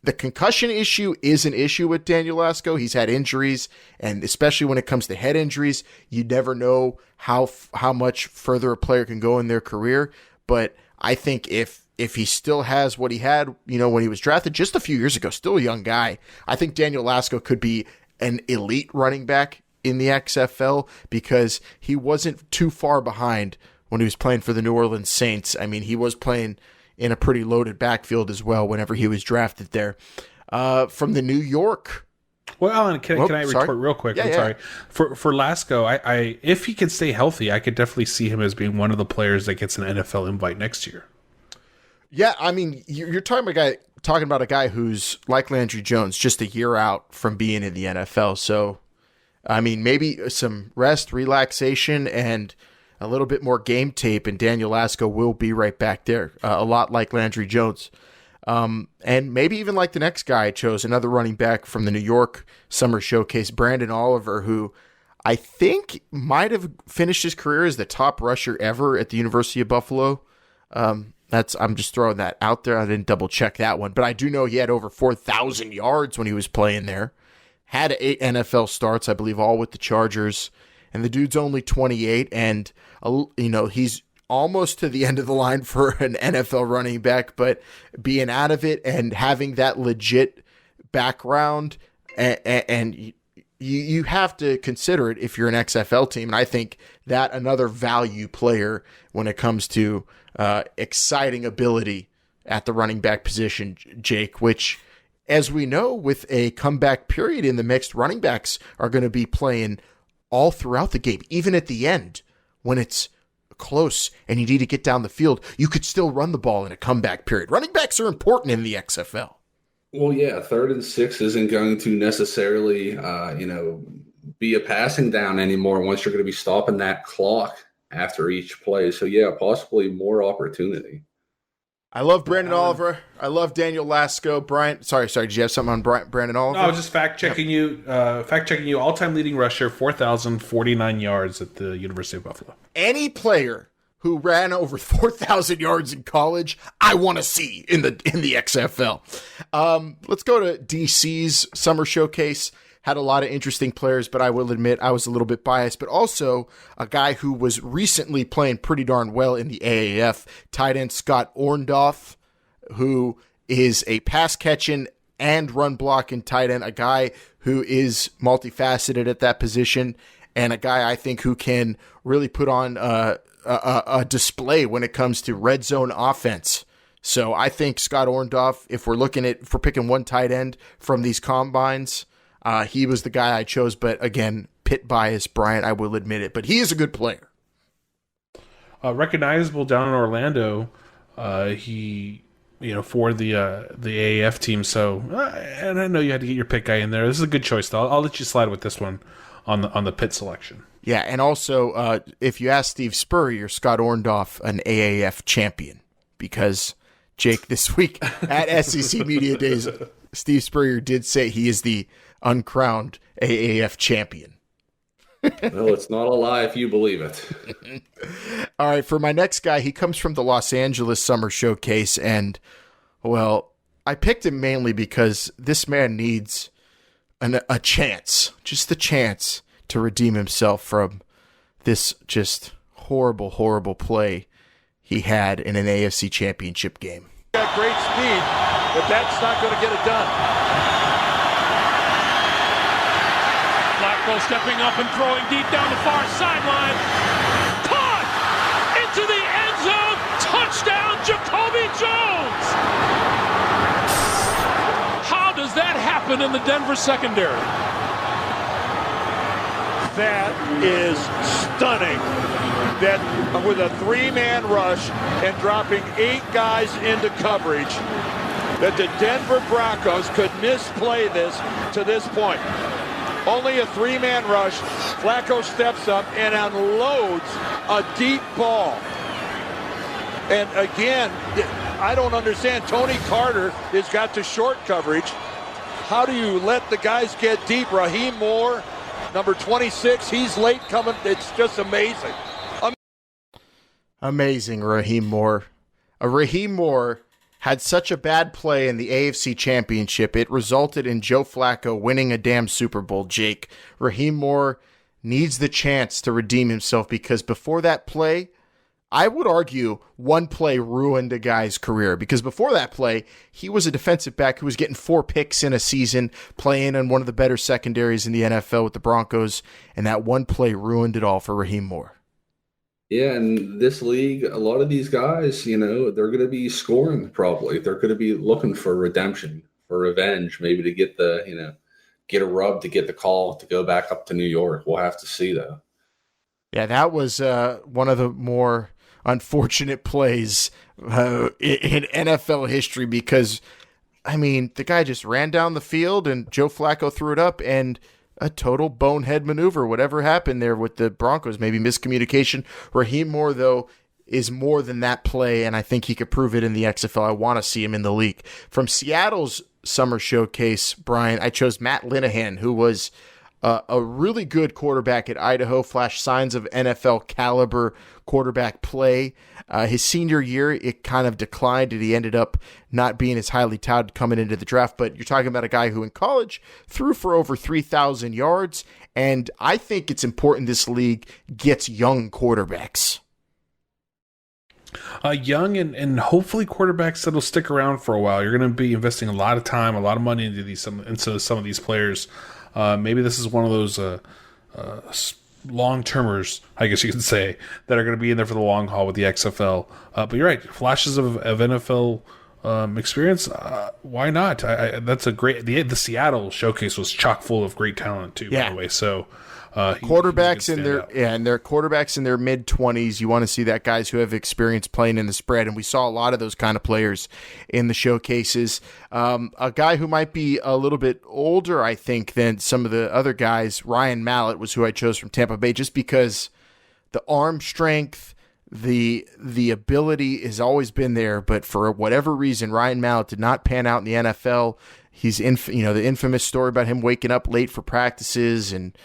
the concussion issue is an issue with Daniel Lascaux. He's had injuries, and especially when it comes to head injuries, you never know how much further a player can go in their career. But I think if he still has what he had, when he was drafted just a few years ago, still a young guy, I think Daniel Lascaux could be an elite running back in the XFL because he wasn't too far behind when he was playing for the New Orleans Saints. I mean, he was playing in a pretty loaded backfield as well whenever he was drafted there. From the New York. Well, Alan, can I retort real quick? Yeah, I'm sorry. For Lascaux, I if he can stay healthy, I could definitely see him as being one of the players that gets an NFL invite next year. Yeah, I mean, you're talking about a guy who's like Landry Jones, just a year out from being in the NFL. So, I mean, maybe some rest, relaxation, and a little bit more game tape, and Daniel Lascaux will be right back there, a lot like Landry Jones. And maybe even like the next guy I chose, another running back from the New York Summer Showcase, Brandon Oliver, who I think might have finished his career as the top rusher ever at the University of Buffalo. I'm just throwing that out there. I didn't double check that one, but I do know he had over 4,000 yards when he was playing there. Had 8 NFL starts, I believe, all with the Chargers. And the dude's only 28, and he's almost to the end of the line for an NFL running back, but being out of it and having that legit background, and you have to consider it if you're an XFL team. And I think that another value player when it comes to exciting ability at the running back position, Jake, which, as we know, with a comeback period in the mixed, running backs are going to be playing all throughout the game, even at the end when it's close and you need to get down the field. You could still run the ball in a comeback period. Running backs are important in the XFL. Well, yeah, 3rd and 6 isn't going to necessarily, be a passing down anymore once you're going to be stopping that clock after each play. So, yeah, possibly more opportunity. I love Brandon Oliver. I love Daniel Lascaux. Brian, sorry. Did you have something on Brandon Oliver? No, I was just fact checking you. All-time leading rusher, 4,049 yards at the University of Buffalo. Any player who ran over 4,000 yards in college, I want to see in the XFL. Let's go to DC's Summer Showcase. Had a lot of interesting players, but I will admit I was a little bit biased, but also a guy who was recently playing pretty darn well in the AAF, tight end Scott Orndorff, who is a pass-catching and run-blocking tight end, a guy who is multifaceted at that position, and a guy I think who can really put on a display when it comes to red zone offense. So I think Scott Orndorff, if we're picking one tight end from these combines, he was the guy I chose. But again, Pitt bias, Brian, I will admit it. But he is a good player. Recognizable down in Orlando, he for the AAF team. So and I know you had to get your Pitt guy in there. This is a good choice, though. I'll let you slide with this one on the Pitt selection. Yeah, and also if you ask Steve Spurrier, Scott Orndorff an AAF champion, because Jake, this week at SEC Media Days, Steve Spurrier did say he is the uncrowned AAF champion. Well, it's not a lie if you believe it. All right, for my next guy, he comes from the Los Angeles Summer Showcase, and, well, I picked him mainly because this man needs a chance, just the chance to redeem himself from this just horrible, horrible play he had in an AFC Championship game. Got great speed, but that's not going to get it done. Lascaux stepping up and throwing deep down the far sideline. Caught into the end zone. Touchdown, Jacoby Jones. How does that happen in the Denver secondary? That is stunning. That with a three-man rush and dropping 8 guys into coverage, that the Denver Broncos could misplay this to this point. Only a 3-man rush. Flacco steps up and unloads a deep ball. And again, I don't understand. Tony Carter has got to short coverage. How do you let the guys get deep? Raheem Moore, number 26, he's late coming. It's just amazing. Amazing, Raheem Moore. Raheem Moore had such a bad play in the AFC Championship, it resulted in Joe Flacco winning a damn Super Bowl, Jake. Raheem Moore needs the chance to redeem himself, because before that play, I would argue one play ruined a guy's career, because before that play, he was a defensive back who was getting 4 picks in a season, playing in one of the better secondaries in the NFL with the Broncos, and that one play ruined it all for Raheem Moore. Yeah, and this league, a lot of these guys, they're going to be scoring probably. They're going to be looking for redemption, for revenge, maybe to get get a rub, to get the call to go back up to New York. We'll have to see, though. Yeah, that was one of the more unfortunate plays in NFL history, because, I mean, the guy just ran down the field and Joe Flacco threw it up, and a total bonehead maneuver. Whatever happened there with the Broncos, maybe miscommunication. Raheem Moore, though, is more than that play, and I think he could prove it in the XFL. I want to see him in the league. From Seattle's Summer Showcase, Brian, I chose Matt Linehan, who was a really good quarterback at Idaho, flashed signs of NFL caliber quarterback play. His senior year, it kind of declined, and he ended up not being as highly touted coming into the draft. But you're talking about a guy who in college threw for over 3,000 yards, and I think it's important this league gets young quarterbacks. Young and hopefully quarterbacks that'll stick around for a while. You're going to be investing a lot of time, a lot of money into some of these players. Maybe this is one of those long-termers, I guess you could say, that are going to be in there for the long haul with the XFL. But you're right, flashes of NFL experience. Why not? That's a great. The Seattle showcase was chock full of great talent too. Yeah. By the way, so. Quarterbacks in their quarterbacks in their mid-20s. You want to see that, guys who have experience playing in the spread, and we saw a lot of those kind of players in the showcases. A guy who might be a little bit older, I think, than some of the other guys, Ryan Mallett, was who I chose from Tampa Bay, just because the arm strength, the ability has always been there, but for whatever reason, Ryan Mallett did not pan out in the NFL. He's the infamous story about him waking up late for practices, and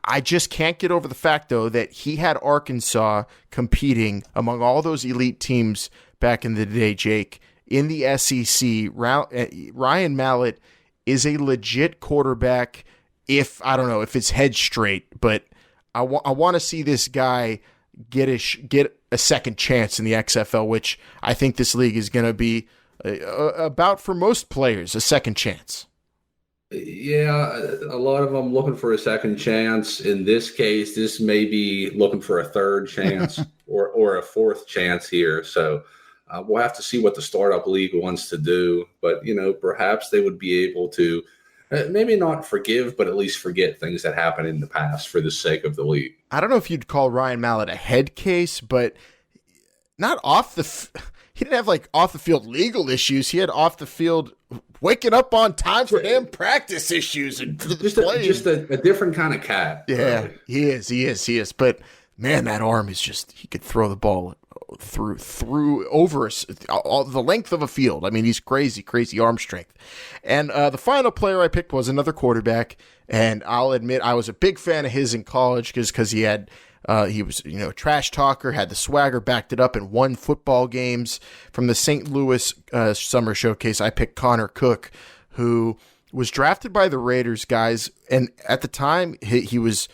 I just can't get over the fact, though, that he had Arkansas competing among all those elite teams back in the day, Jake, in the SEC. Ryan Mallett is a legit quarterback I don't know if it's head straight, but I want to see this guy get a second chance in the XFL, which I think this league is going to be about for most players, a second chance. Yeah, a lot of them looking for a second chance. In this case, this may be looking for a third chance. or a fourth chance here. So we'll have to see what the startup league wants to do. But, perhaps they would be able to maybe not forgive, but at least forget things that happened in the past for the sake of the league. I don't know if you'd call Ryan Mallett a head case, but not he didn't have like off the field legal issues. He had off the field waking up on time for damn practice issues and just a different kind of cat. Yeah, really. He is. But man, that arm is he could throw the ball through over all the length of a field. I mean, he's crazy arm strength. And the final player I picked was another quarterback, and I'll admit I was a big fan of his in college because he had he was a trash talker, had the swagger, backed it up, and won football games. From the St. Louis Summer Showcase, I picked Connor Cook, who was drafted by the Raiders, guys, and at the time he was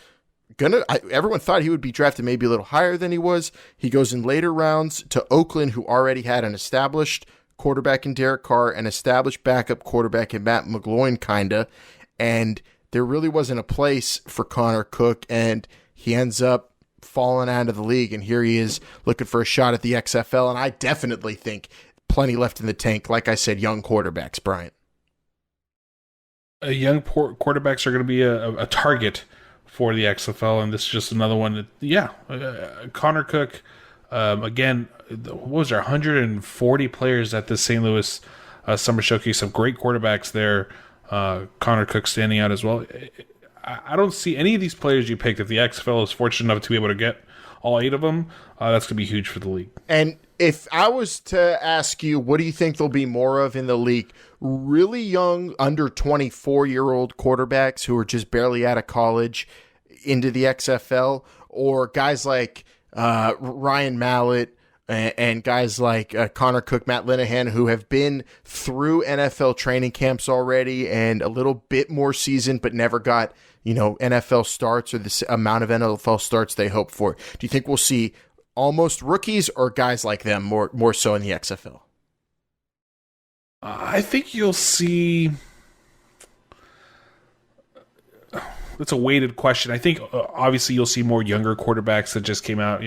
everyone thought he would be drafted maybe a little higher than he was. He goes in later rounds to Oakland, who already had an established quarterback in Derek Carr, an established backup quarterback in Matt McGloin, kinda, and there really wasn't a place for Connor Cook, and he ends up falling out of the league, and here he is looking for a shot at the XFL, and I definitely think plenty left in the tank. Like I said, young quarterbacks, Bryant. Young quarterbacks are going to be a target for the XFL, and this is just another one. Connor Cook, again, what was there, 140 players at the St. Louis Summer Showcase, some great quarterbacks there. Connor Cook standing out as well. I don't see any of these players you picked. If the XFL is fortunate enough to be able to get all 8 of them, that's going to be huge for the league. And if I was to ask you, what do you think there'll be more of in the league? Really young, under 24-year-old quarterbacks who are just barely out of college into the XFL, or guys like Ryan Mallett and guys like Connor Cook, Matt Linehan, who have been through NFL training camps already and a little bit more seasoned, but never got NFL starts or the amount of NFL starts they hope for? Do you think we'll see almost rookies or guys like them more so in the XFL? I think you'll see. That's a weighted question. I think obviously you'll see more younger quarterbacks that just came out,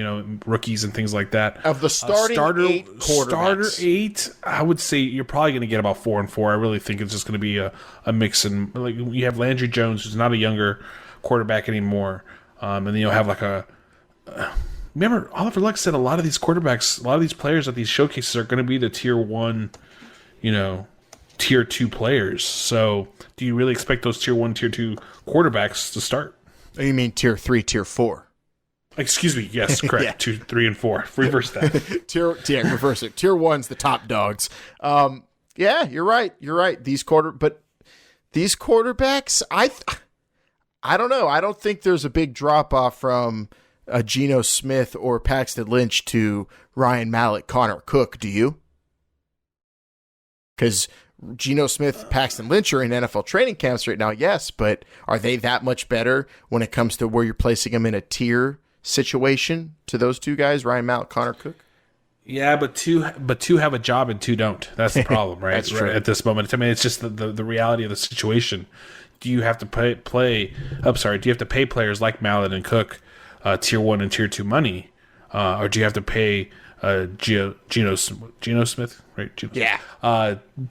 rookies and things like that. Of the starter 8 quarterbacks. Starter 8, I would say you're probably going to get about 4 and 4. I really think it's just going to be a mix. And like you have Landry Jones, who's not a younger quarterback anymore, and then you'll have like remember Oliver Luck said a lot of these quarterbacks, a lot of these players at these showcases are going to be the tier 1, tier 2 players. So do you really expect those tier 1, tier 2 quarterbacks to start? Oh, you mean tier 3, tier 4? Excuse me. Yes, correct. Yeah. 2, 3, and 4. Reverse that. Reverse it. Tier 1's the top dogs. Yeah, you're right. These quarterbacks, I don't know. I don't think there's a big drop off from Geno Smith or Paxton Lynch to Ryan Mallett, Connor Cook. Do you? Because Geno Smith, Paxton Lynch are in NFL training camps right now, yes, but are they that much better when it comes to where you're placing them in a tier situation to those two guys, Ryan Mallett, Connor Cook? Yeah, but two have a job and 2 don't. That's the problem, right? That's true. At this moment. I mean, it's just the reality of the situation. Do you have to pay players like Mallett and Cook tier 1 and tier 2 money, or do you have to pay Geno Smith, right?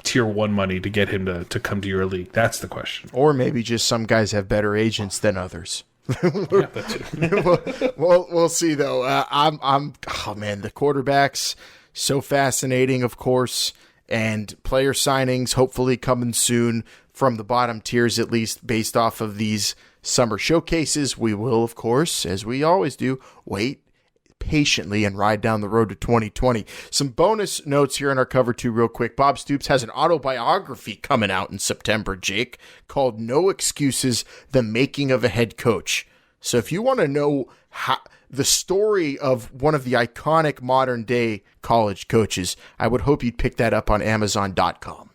Tier 1 money to get him to come to your league? That's the question. Or maybe just some guys have better agents than others. Yeah, that too. We'll see though. The quarterbacks, so fascinating, of course, and player signings hopefully coming soon from the bottom tiers, at least based off of these summer showcases. We will, of course, as we always do, wait patiently and ride down the road to 2020. Some bonus notes here in our cover two real quick. Bob Stoops has an autobiography coming out in September, Jake, called No Excuses, The Making of a Head Coach. So if you want to know the story of one of the iconic modern day college coaches, I would hope you'd pick that up on Amazon.com.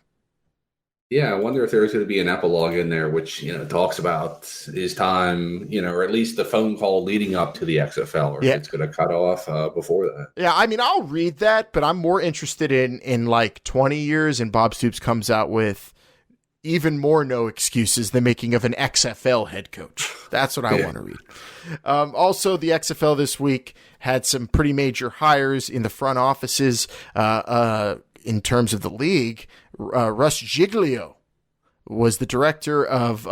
Yeah, I wonder if there's going to be an epilogue in there which, talks about his time, or at least the phone call leading up to the XFL, or if it's going to cut off before that. Yeah, I mean, I'll read that, but I'm more interested in like 20 years and Bob Stoops comes out with, even more no excuses, the making of an XFL head coach. That's what I want to read. Also, the XFL this week had some pretty major hires in the front offices in terms of the league. Russ Giglio was the director of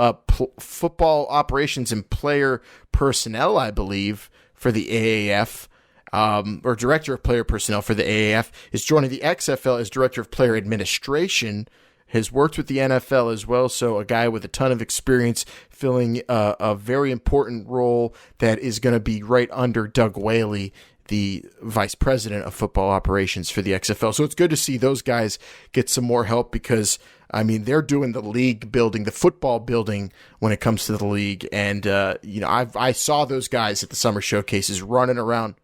football operations and player personnel, I believe, for the AAF. Or director of player personnel for the AAF, is joining the XFL as director of player administration, has worked with the NFL as well, so a guy with a ton of experience filling a very important role that is going to be right under Doug Whaley, the vice president of football operations for the XFL. So it's good to see those guys get some more help because, I mean, they're doing the league building, the football building when it comes to the league. And, I saw those guys at the summer showcases running around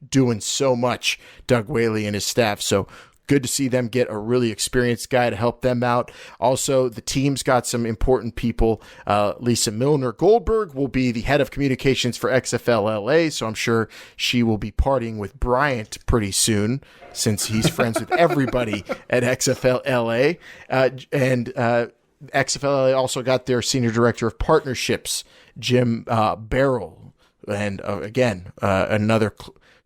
doing so much, Doug Whaley and his staff. So good to see them get a really experienced guy to help them out. Also, the team's got some important people. Lisa Milner Goldberg will be the head of communications for XFL LA, so I'm sure she will be partying with Bryant pretty soon since he's friends with everybody at XFL LA. And XFL LA also got their senior director of partnerships, Jim Barrell. And again, another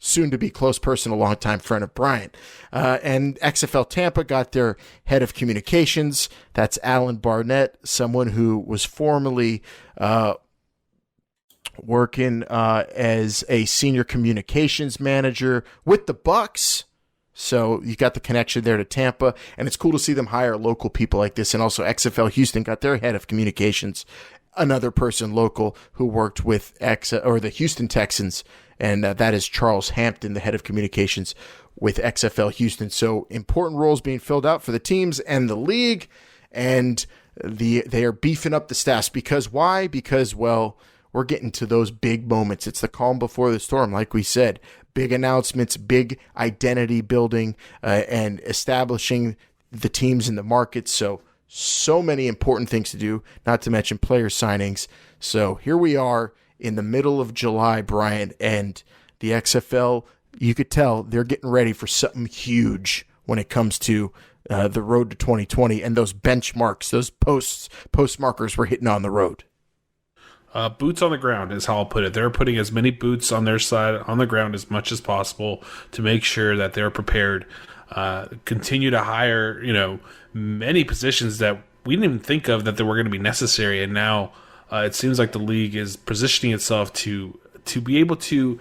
soon-to-be close person, a longtime friend of Bryant. And XFL Tampa got their head of communications. That's Alan Barnett, someone who was formerly working as a senior communications manager with the Bucks. So you got the connection there to Tampa, and it's cool to see them hire local people like this. And also XFL Houston got their head of communications, another person local who worked with the Houston Texans, and that is Charles Hampton, the head of communications with XFL Houston. So important roles being filled out for the teams and the league, and they are beefing up the staffs. Because why? Because, well, we're getting to those big moments. It's the calm before the storm, like we said. Big announcements, big identity building, and establishing the teams in the market. So many important things to do, not to mention player signings. So here we are in the middle of July, Brian, and the XFL, you could tell they're getting ready for something huge when it comes to the road to 2020 and those benchmarks, those post markers we're hitting on the road. Boots on the ground is how I'll put it. They're putting as many boots on their side on the ground as much as possible to make sure that they're prepared. Continue to hire, many positions that we didn't even think of that they were going to be necessary, and now it seems like the league is positioning itself to be able to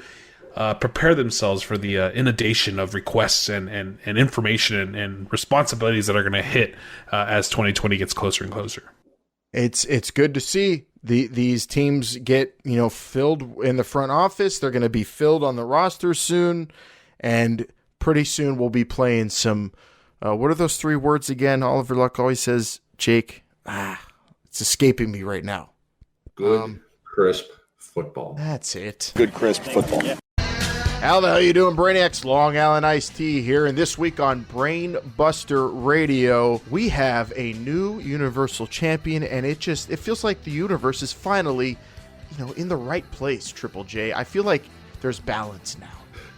prepare themselves for the inundation of requests and information and responsibilities that are going to hit as 2020 gets closer and closer. It's good to see these teams get filled in the front office. They're going to be filled on the roster soon, and pretty soon we'll be playing some. What are those three words again? Oliver Luck always says, Jake. It's escaping me right now. Good, crisp football. That's it. Good, crisp football. How the hell you doing, Brainiacs? Long Island Iced Tea here, and this week on Brain Buster Radio, we have a new Universal Champion, and it feels like the universe is finally, in the right place, Triple J. I feel like there's balance now.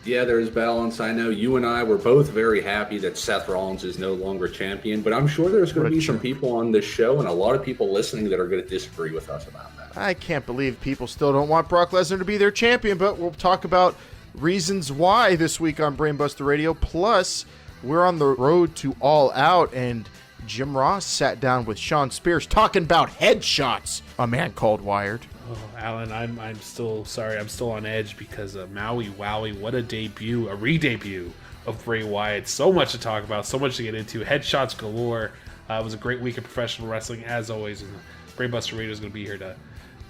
Yeah, there's balance. I know you and I were both very happy that Seth Rollins is no longer champion, but I'm sure there's going to be some people on this show and a lot of people listening that are going to disagree with us about that. I can't believe people still don't want Brock Lesnar to be their champion, but we'll talk about reasons why this week on Brainbuster Radio. Plus, we're on the road to All Out, and Jim Ross sat down with Sean Spears talking about headshots. A man called Wired. Oh, Alan, I'm still sorry. I'm still on edge because of Maui Wowie. What a debut, a re-debut of Bray Wyatt. So much to talk about, so much to get into. Headshots galore. It was a great week of professional wrestling, as always. And Brainbuster Radio is going to be here to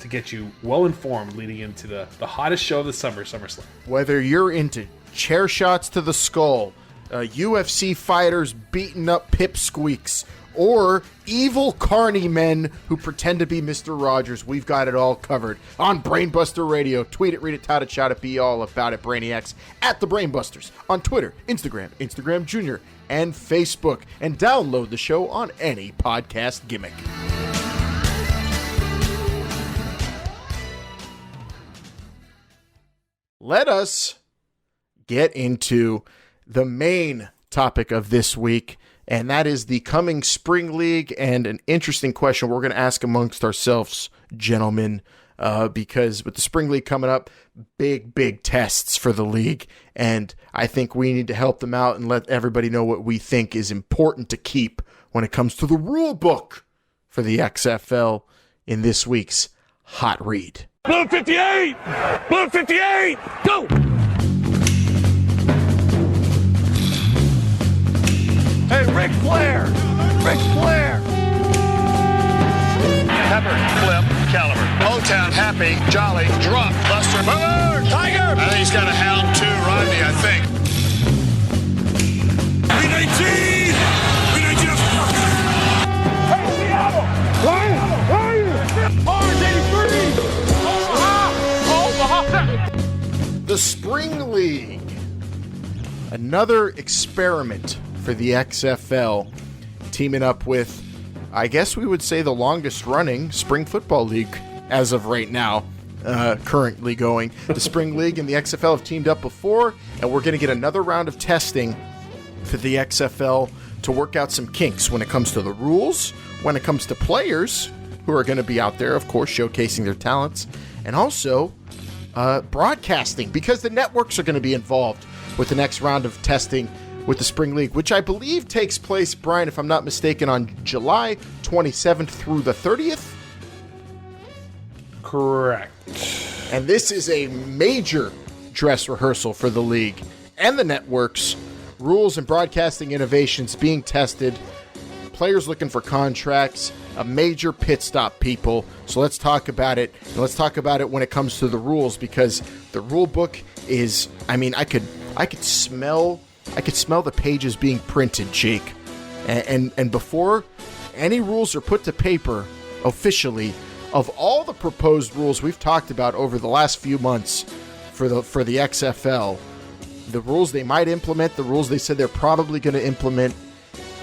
get you well informed leading into the hottest show of the summer, SummerSlam. Whether you're into chair shots to the skull, UFC fighters beating up pipsqueaks, or evil carny men who pretend to be Mr. Rogers, we've got it all covered on Brainbuster Radio. Tweet it, read it, tout it, shout it, be all about it, Brainiacs, at the Brainbusters on Twitter, Instagram Junior, and Facebook. And download the show on any podcast gimmick. Let us get into the main topic of this week, and that is the coming spring league, and an interesting question we're going to ask amongst ourselves, gentlemen, because with the spring league coming up, big tests for the league, and I think we need to help them out and let everybody know what we think is important to keep when it comes to the rule book for the XFL in this week's Hot Read. Blue 58! Blue 58! Go! Hey, Ric Flair! Ric Flair! Pepper, Flip, Caliber. Motown, Happy, Jolly, Drop, Buster, Bird, Tiger! I think he's got a hound too, Rodney, I think. B-19! B-19 of Hey, Seattle! Orange 83! The Spring League. Another experiment for the XFL, teaming up with, I guess we would say, the longest running spring football league as of right now, currently going. The Spring League and the XFL have teamed up before, and we're going to get another round of testing for the XFL to work out some kinks when it comes to the rules, when it comes to players who are going to be out there, of course, showcasing their talents, and also broadcasting, because the networks are going to be involved with the next round of testing with the Spring League, which I believe takes place, Brian, if I'm not mistaken, on July 27th through the 30th? Correct. And this is a major dress rehearsal for the league and the networks. Rules and broadcasting innovations being tested. Players looking for contracts. A major pit stop, people. So let's talk about it. And let's talk about it when it comes to the rules, because the rule book is, I mean, I could smell the pages being printed, Jake. And before any rules are put to paper officially, of all the proposed rules we've talked about over the last few months for the XFL, the rules they might implement, the rules they said they're probably going to implement,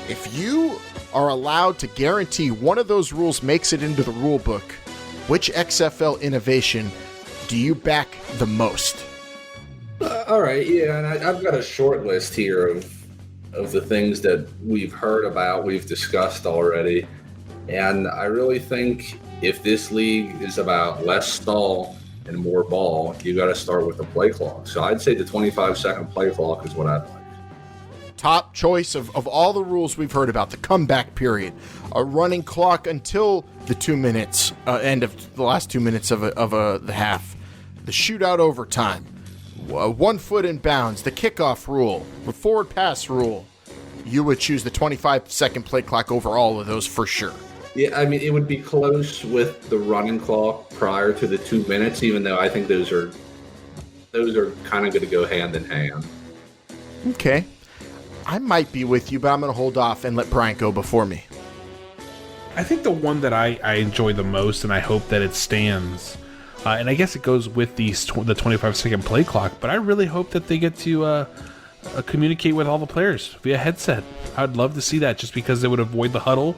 if you are allowed to guarantee one of those rules makes it into the rule book, which XFL innovation do you back the most? All right, yeah, and I've got a short list here of the things that we've heard about, we've discussed already, and I really think if this league is about less stall and more ball, you got to start with the play clock. So I'd say the 25-second play clock is what I'd like. Top choice of all the rules we've heard about: the comeback period, a running clock until the 2 minutes, end of the last 2 minutes of the half, the shootout overtime. 1 foot in bounds, the kickoff rule, the forward pass rule. You would choose the 25-second play clock over all of those for sure. Yeah, I mean, it would be close with the running clock prior to the 2 minutes, even though I think those are kind of going to go hand in hand. Okay. I might be with you, but I'm going to hold off and let Brian go before me. I think the one that I enjoy the most, and I hope that it stands, and I guess it goes with the 25-second play clock, but I really hope that they get to communicate with all the players via headset. I'd love to see that, just because it would avoid the huddle.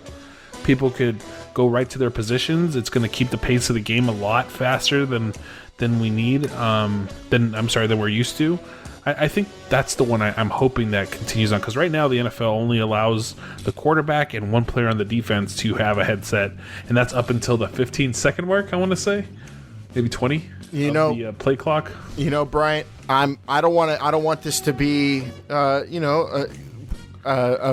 People could go right to their positions. It's going to keep the pace of the game a lot faster than we need, than we're used to. I think that's the one I'm hoping that continues on, because right now the NFL only allows the quarterback and one player on the defense to have a headset, and that's up until the 15-second mark, I want to say. Maybe 20. The play clock. Brian, I don't want this to be a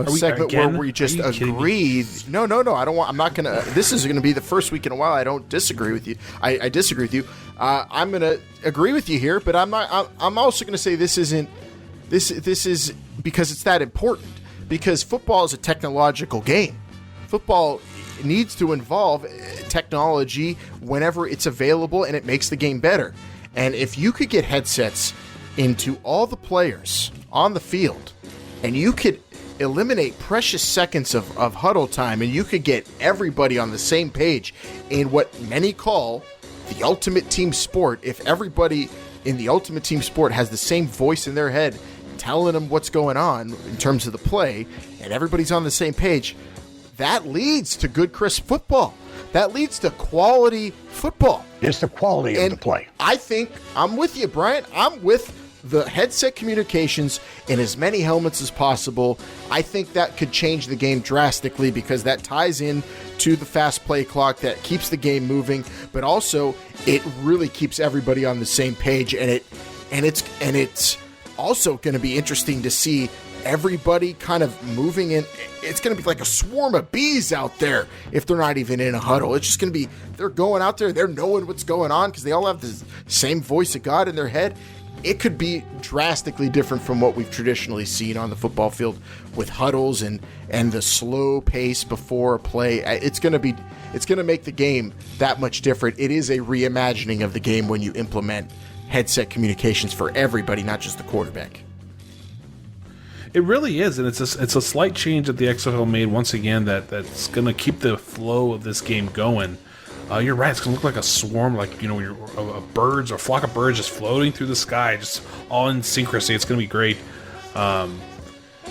segment where we just agree. No. I'm not gonna. This is gonna be the first week in a while I don't disagree with you. I disagree with you. I'm gonna agree with you here, but I'm not. I'm also gonna say this isn't. This is because it's that important. Because football is a technological game. Football needs to involve technology whenever it's available, and it makes the game better. And if you could get headsets into all the players on the field, and you could eliminate precious seconds of huddle time, and you could get everybody on the same page in what many call the ultimate team sport. If everybody in the ultimate team sport has the same voice in their head telling them what's going on in terms of the play, and everybody's on the same page, that leads to good, crisp football. That leads to quality football. It's the quality of the play. I think I'm with you, Brian. I'm with the headset communications in as many helmets as possible, I think that could change the game drastically, because that ties in to the fast play clock that keeps the game moving, but also it really keeps everybody on the same page, and it's also going to be interesting to see everybody kind of moving in. It's going to be like a swarm of bees out there if they're not even in a huddle. It's just going to be, they're going out there, they're knowing what's going on because they all have the same voice of God in their head. It could be drastically different from what we've traditionally seen on the football field with huddles and the slow pace before a play. It's going to make the game that much different. It is a reimagining of the game when you implement headset communications for everybody, not just the quarterback. It really is, and it's a slight change that the XFL made once again that's going to keep the flow of this game going. You're right, it's going to look like a swarm, like, you're a flock of birds just floating through the sky, just all in synchrony. It's going to be great.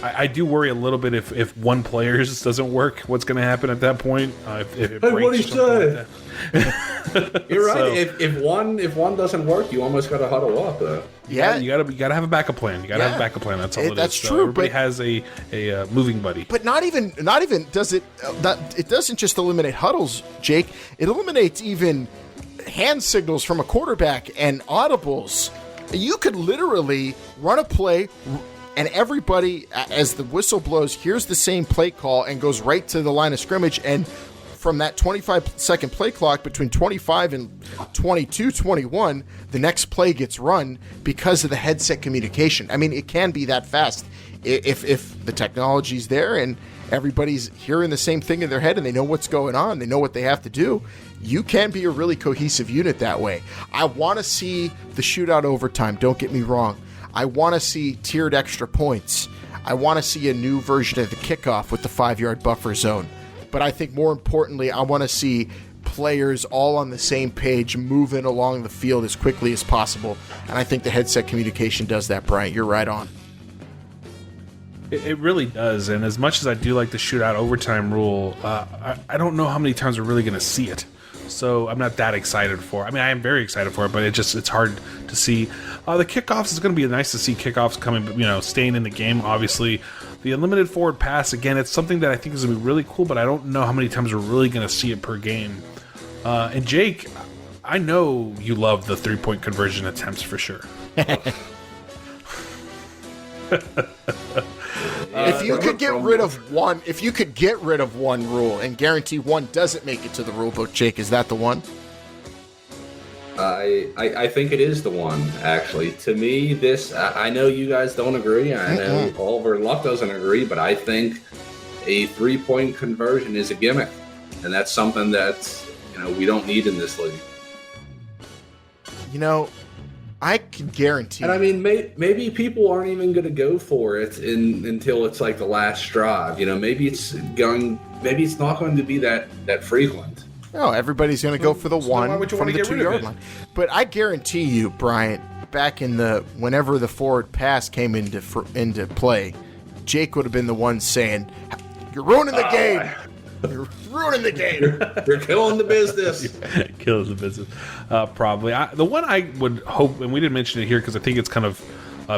I do worry a little bit if one player just doesn't work, what's going to happen at that point. If it breaks, what do you say? You're right. So, if one doesn't work, you almost got to huddle up, though. Yeah, you gotta have a backup plan. You gotta have a backup plan. That's all it is. That's true. So everybody has a moving buddy. But not even does it. It doesn't just eliminate huddles, Jake. It eliminates even hand signals from a quarterback and audibles. You could literally run a play, and everybody, as the whistle blows, hears the same play call and goes right to the line of scrimmage. And from that 25-second play clock between 25 and 22-21, the next play gets run because of the headset communication. I mean, it can be that fast if the technology's there and everybody's hearing the same thing in their head and they know what's going on, they know what they have to do. You can be a really cohesive unit that way. I want to see the shootout overtime, don't get me wrong. I want to see tiered extra points. I want to see a new version of the kickoff with the 5-yard buffer zone. But I think more importantly, I want to see players all on the same page moving along the field as quickly as possible. And I think the headset communication does that, Bryant. You're right on. It really does. And as much as I do like the shootout overtime rule, I don't know how many times we're really going to see it. So I'm not that excited for it. I mean, I am very excited for it, but it's hard to see. The kickoffs is going to be nice to see kickoffs coming, staying in the game, obviously. The unlimited forward pass, again, it's something that I think is going to be really cool, but I don't know how many times we're really going to see it per game. And Jake, I know you love the 3-point conversion attempts for sure. If you could get rid of one rule and guarantee one doesn't make it to the rule book, Jake, is that the one? I think it is the one, actually. To me, I know you guys don't agree. I know Oliver Luck doesn't agree, but I think a 3-point conversion is a gimmick. And that's something that, we don't need in this league. I can guarantee. And I mean, maybe people aren't even going to go for it until it's like the last drive. Maybe it's not going to be that frequent. No, everybody's going to go for the one from the 2-yard line. But I guarantee you, Bryant, back in whenever the forward pass came into play, Jake would have been the one saying, "You're ruining the game. You're ruining the game. You're killing the business." Killing the business. Probably. The one I would hope, and we didn't mention it here because I think it's kind of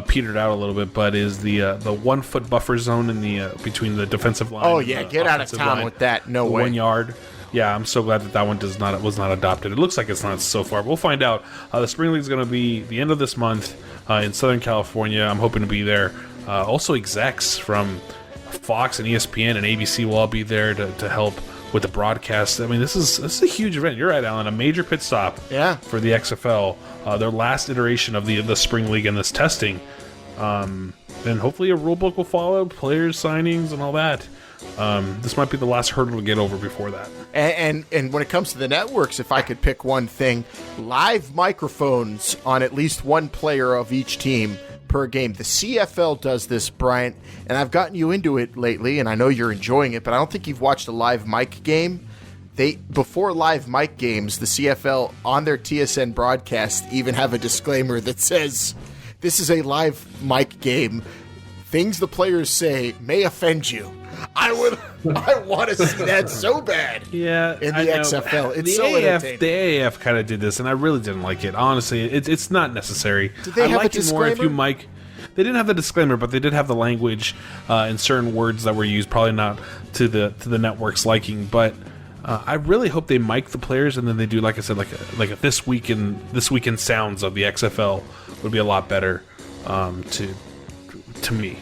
petered out a little bit, but is the 1-foot buffer zone in the between the defensive line. Oh yeah, get out of town with that. No way. 1 yard. Yeah, I'm so glad that one was not adopted. It looks like it's not so far. We'll find out. The Spring League is going to be the end of this month in Southern California. I'm hoping to be there. Also, execs from Fox and ESPN and ABC will all be there to help with the broadcast. I mean, this is a huge event. You're right, Alan. A major pit stop for the XFL. Their last iteration of the Spring League and this testing. And hopefully a rule book will follow, players, signings, and all that. This might be the last hurdle to get over before that. And when it comes to the networks, if I could pick one thing, live microphones on at least one player of each team per game. The CFL does this, Bryant, and I've gotten you into it lately, and I know you're enjoying it, but I don't think you've watched a live mic game. Before live mic games, the CFL on their TSN broadcast even have a disclaimer that says, "This is a live mic game. things the players say may offend you. I want to see that so bad. Yeah, in the XFL. It's so entertaining. The AAF kind of did this, and I really didn't like it. Honestly, it's not necessary. Did they have like a it more if disclaimer? you mic. They didn't have the disclaimer, but they did have the language and certain words that were used, probably not to the network's liking. But I really hope they mic the players, and then they do, like I said, like a this weekend sounds of the XFL would be a lot better to me.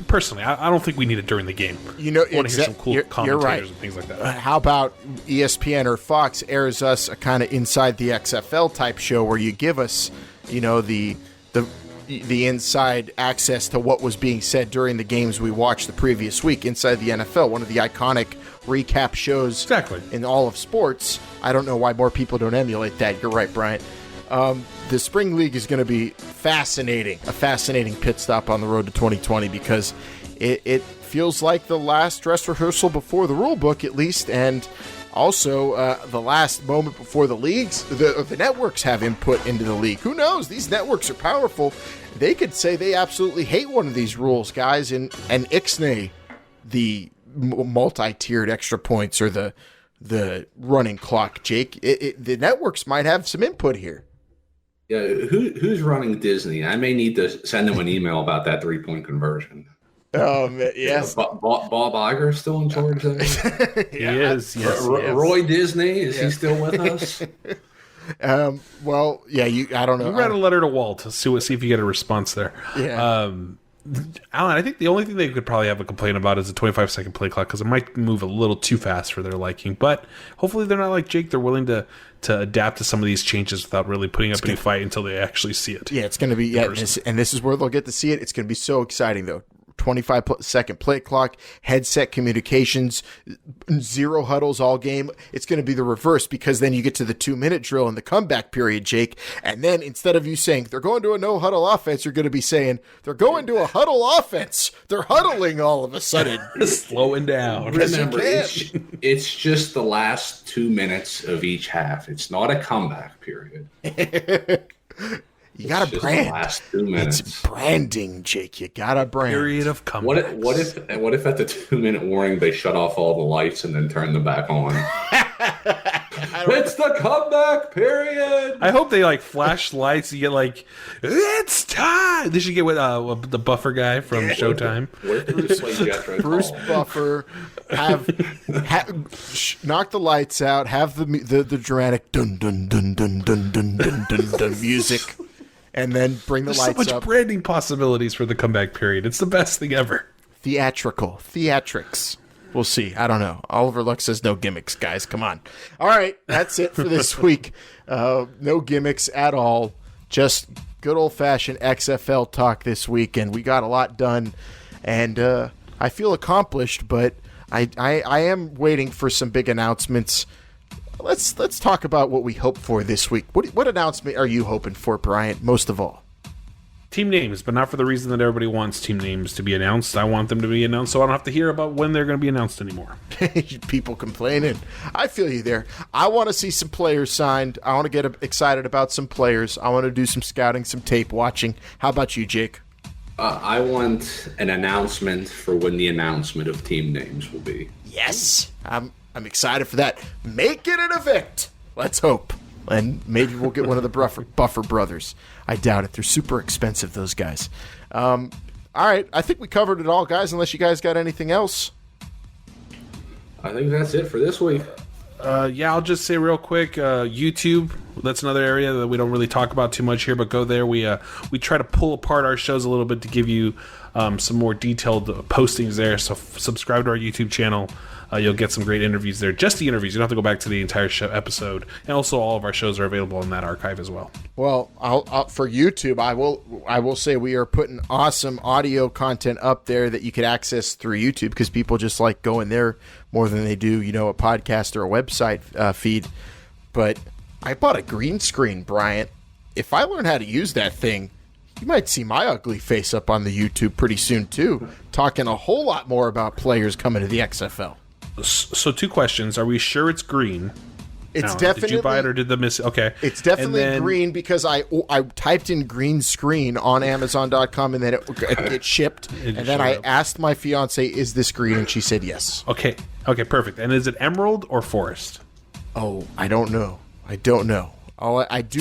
Personally, I don't think we need it during the game. You know, I want to hear some cool commentators right. and things like that. How about ESPN or Fox airs us a kind of inside the XFL type show where you give us, the inside access to what was being said during the games we watched the previous week inside the NFL, one of the iconic recap shows in all of sports. I don't know why more people don't emulate that. You're right, Bryant. The Spring League is going to be a fascinating pit stop on the road to 2020 because it feels like the last dress rehearsal before the rule book, at least, and also the last moment before the leagues, the networks have input into the league. Who knows? These networks are powerful. They could say they absolutely hate one of these rules, guys, and ixnay the multi-tiered extra points or the running clock, Jake. The networks might have some input here. Yeah, who's running Disney? I may need to send them an email about that 3-point conversion. Yes. Bob Iger still in charge of it? He is. Yes, Roy Disney, is he still with us? Well, yeah. I don't know. You read a letter to Walt to see if you get a response there. Yeah. Alan, I think the only thing they could probably have a complaint about is the 25-second play clock because it might move a little too fast for their liking. But hopefully they're not like Jake. They're willing to adapt to some of these changes without really putting up any fight until they actually see it. Yeah, it's going to be and this is where they'll get to see it. It's going to be so exciting though. 25-second play clock, headset communications, 0 huddles all game. It's going to be the reverse because then you get to the 2-minute drill in the comeback period, Jake. And then instead of you saying they're going to a no huddle offense, you're going to be saying they're going to a huddle offense. They're huddling all of a sudden. Slowing down. Remember, it's just the last 2 minutes of each half. It's not a comeback period. You got to brand. The last 2 minutes. It's branding, Jake. You got to brand. Period of comeback. What if at the 2-minute warning they shut off all the lights and then turn them back on? It's the comeback period. I hope they flash lights. You get it's time. They should get with the Buffer guy from Showtime. Bruce Buffer. Knock the lights out. Have the dramatic dun dun dun dun dun dun dun dun dun music. And then bring the lights up. There's so much branding possibilities for the comeback period. It's the best thing ever. Theatrics. We'll see. I don't know. Oliver Luck says no gimmicks, guys. Come on. All right. That's it for this week. No gimmicks at all. Just good old-fashioned XFL talk this week. And we got a lot done. And I feel accomplished, but I am waiting for some big announcements. Let's talk about what we hope for this week. What announcement are you hoping for, Bryant, most of all? Team names, but not for the reason that everybody wants team names to be announced. I want them to be announced so I don't have to hear about when they're going to be announced anymore. People complaining. I feel you there. I want to see some players signed. I want to get excited about some players. I want to do some scouting, some tape watching. How about you, Jake? I want an announcement for when the announcement of team names will be. Yes. I'm excited for that. Make it an event. Let's hope. And maybe we'll get one of the Buffer brothers. I doubt it. They're super expensive, those guys. All right. I think we covered it all, guys, unless you guys got anything else. I think that's it for this week. I'll just say real quick, YouTube, that's another area that we don't really talk about too much here, but go there. We try to pull apart our shows a little bit to give you some more detailed postings there. So subscribe to our YouTube channel. You'll get some great interviews there. Just the interviews. You don't have to go back to the entire show episode. And also all of our shows are available in that archive as well. Well, I'll for YouTube, I will say we are putting awesome audio content up there that you could access through YouTube because people just like going there more than they do, a podcast or a website feed. But I bought a green screen, Bryant. If I learn how to use that thing, you might see my ugly face up on the YouTube pretty soon too, talking a whole lot more about players coming to the XFL. So 2 questions. Are we sure it's green? It's No, definitely. Did you buy it or did the miss? Okay. It's definitely And then- green because I typed in green screen on Amazon.com and then it shipped. It And then I showed up. asked my fiance, "Is this green?" And she said yes. Okay, perfect. And is it emerald or forest? Oh, I don't know. I do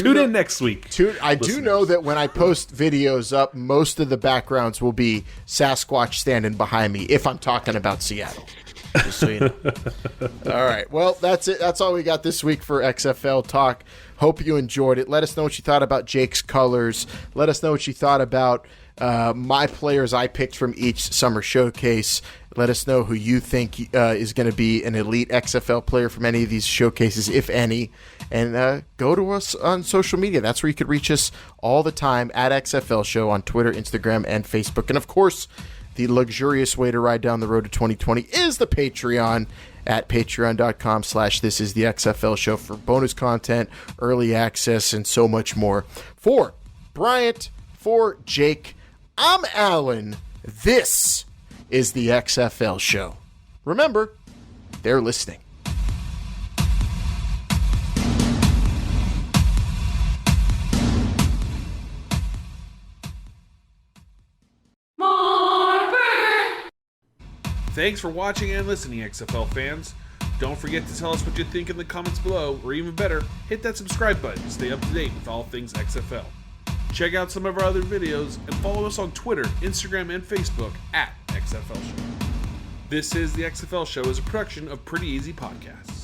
Tune know, in next week. I do know that when I post videos up, most of the backgrounds will be Sasquatch standing behind me if I'm talking about Seattle. Just so you know. All right. Well, that's it. That's all we got this week for XFL Talk. Hope you enjoyed it. Let us know what you thought about Jake's colors. Let us know what you thought about my players I picked from each summer showcase. Let us know who you think is going to be an elite XFL player from any of these showcases, if any. And go to us on social media. That's where you could reach us all the time at XFL Show on Twitter, Instagram, and Facebook. And, of course, the luxurious way to ride down the road to 2020 is the Patreon at patreon.com/This Is the XFL Show for bonus content, early access, and so much more. For Bryant, for Jake, I'm Alan. This is the XFL Show. Remember, they're listening. Thanks for watching and listening, XFL fans. Don't forget to tell us what you think in the comments below, or even better, hit that subscribe button to stay up to date with all things XFL. Check out some of our other videos and follow us on Twitter, Instagram, and Facebook at XFL Show. This is the XFL Show is a production of Pretty Easy Podcasts.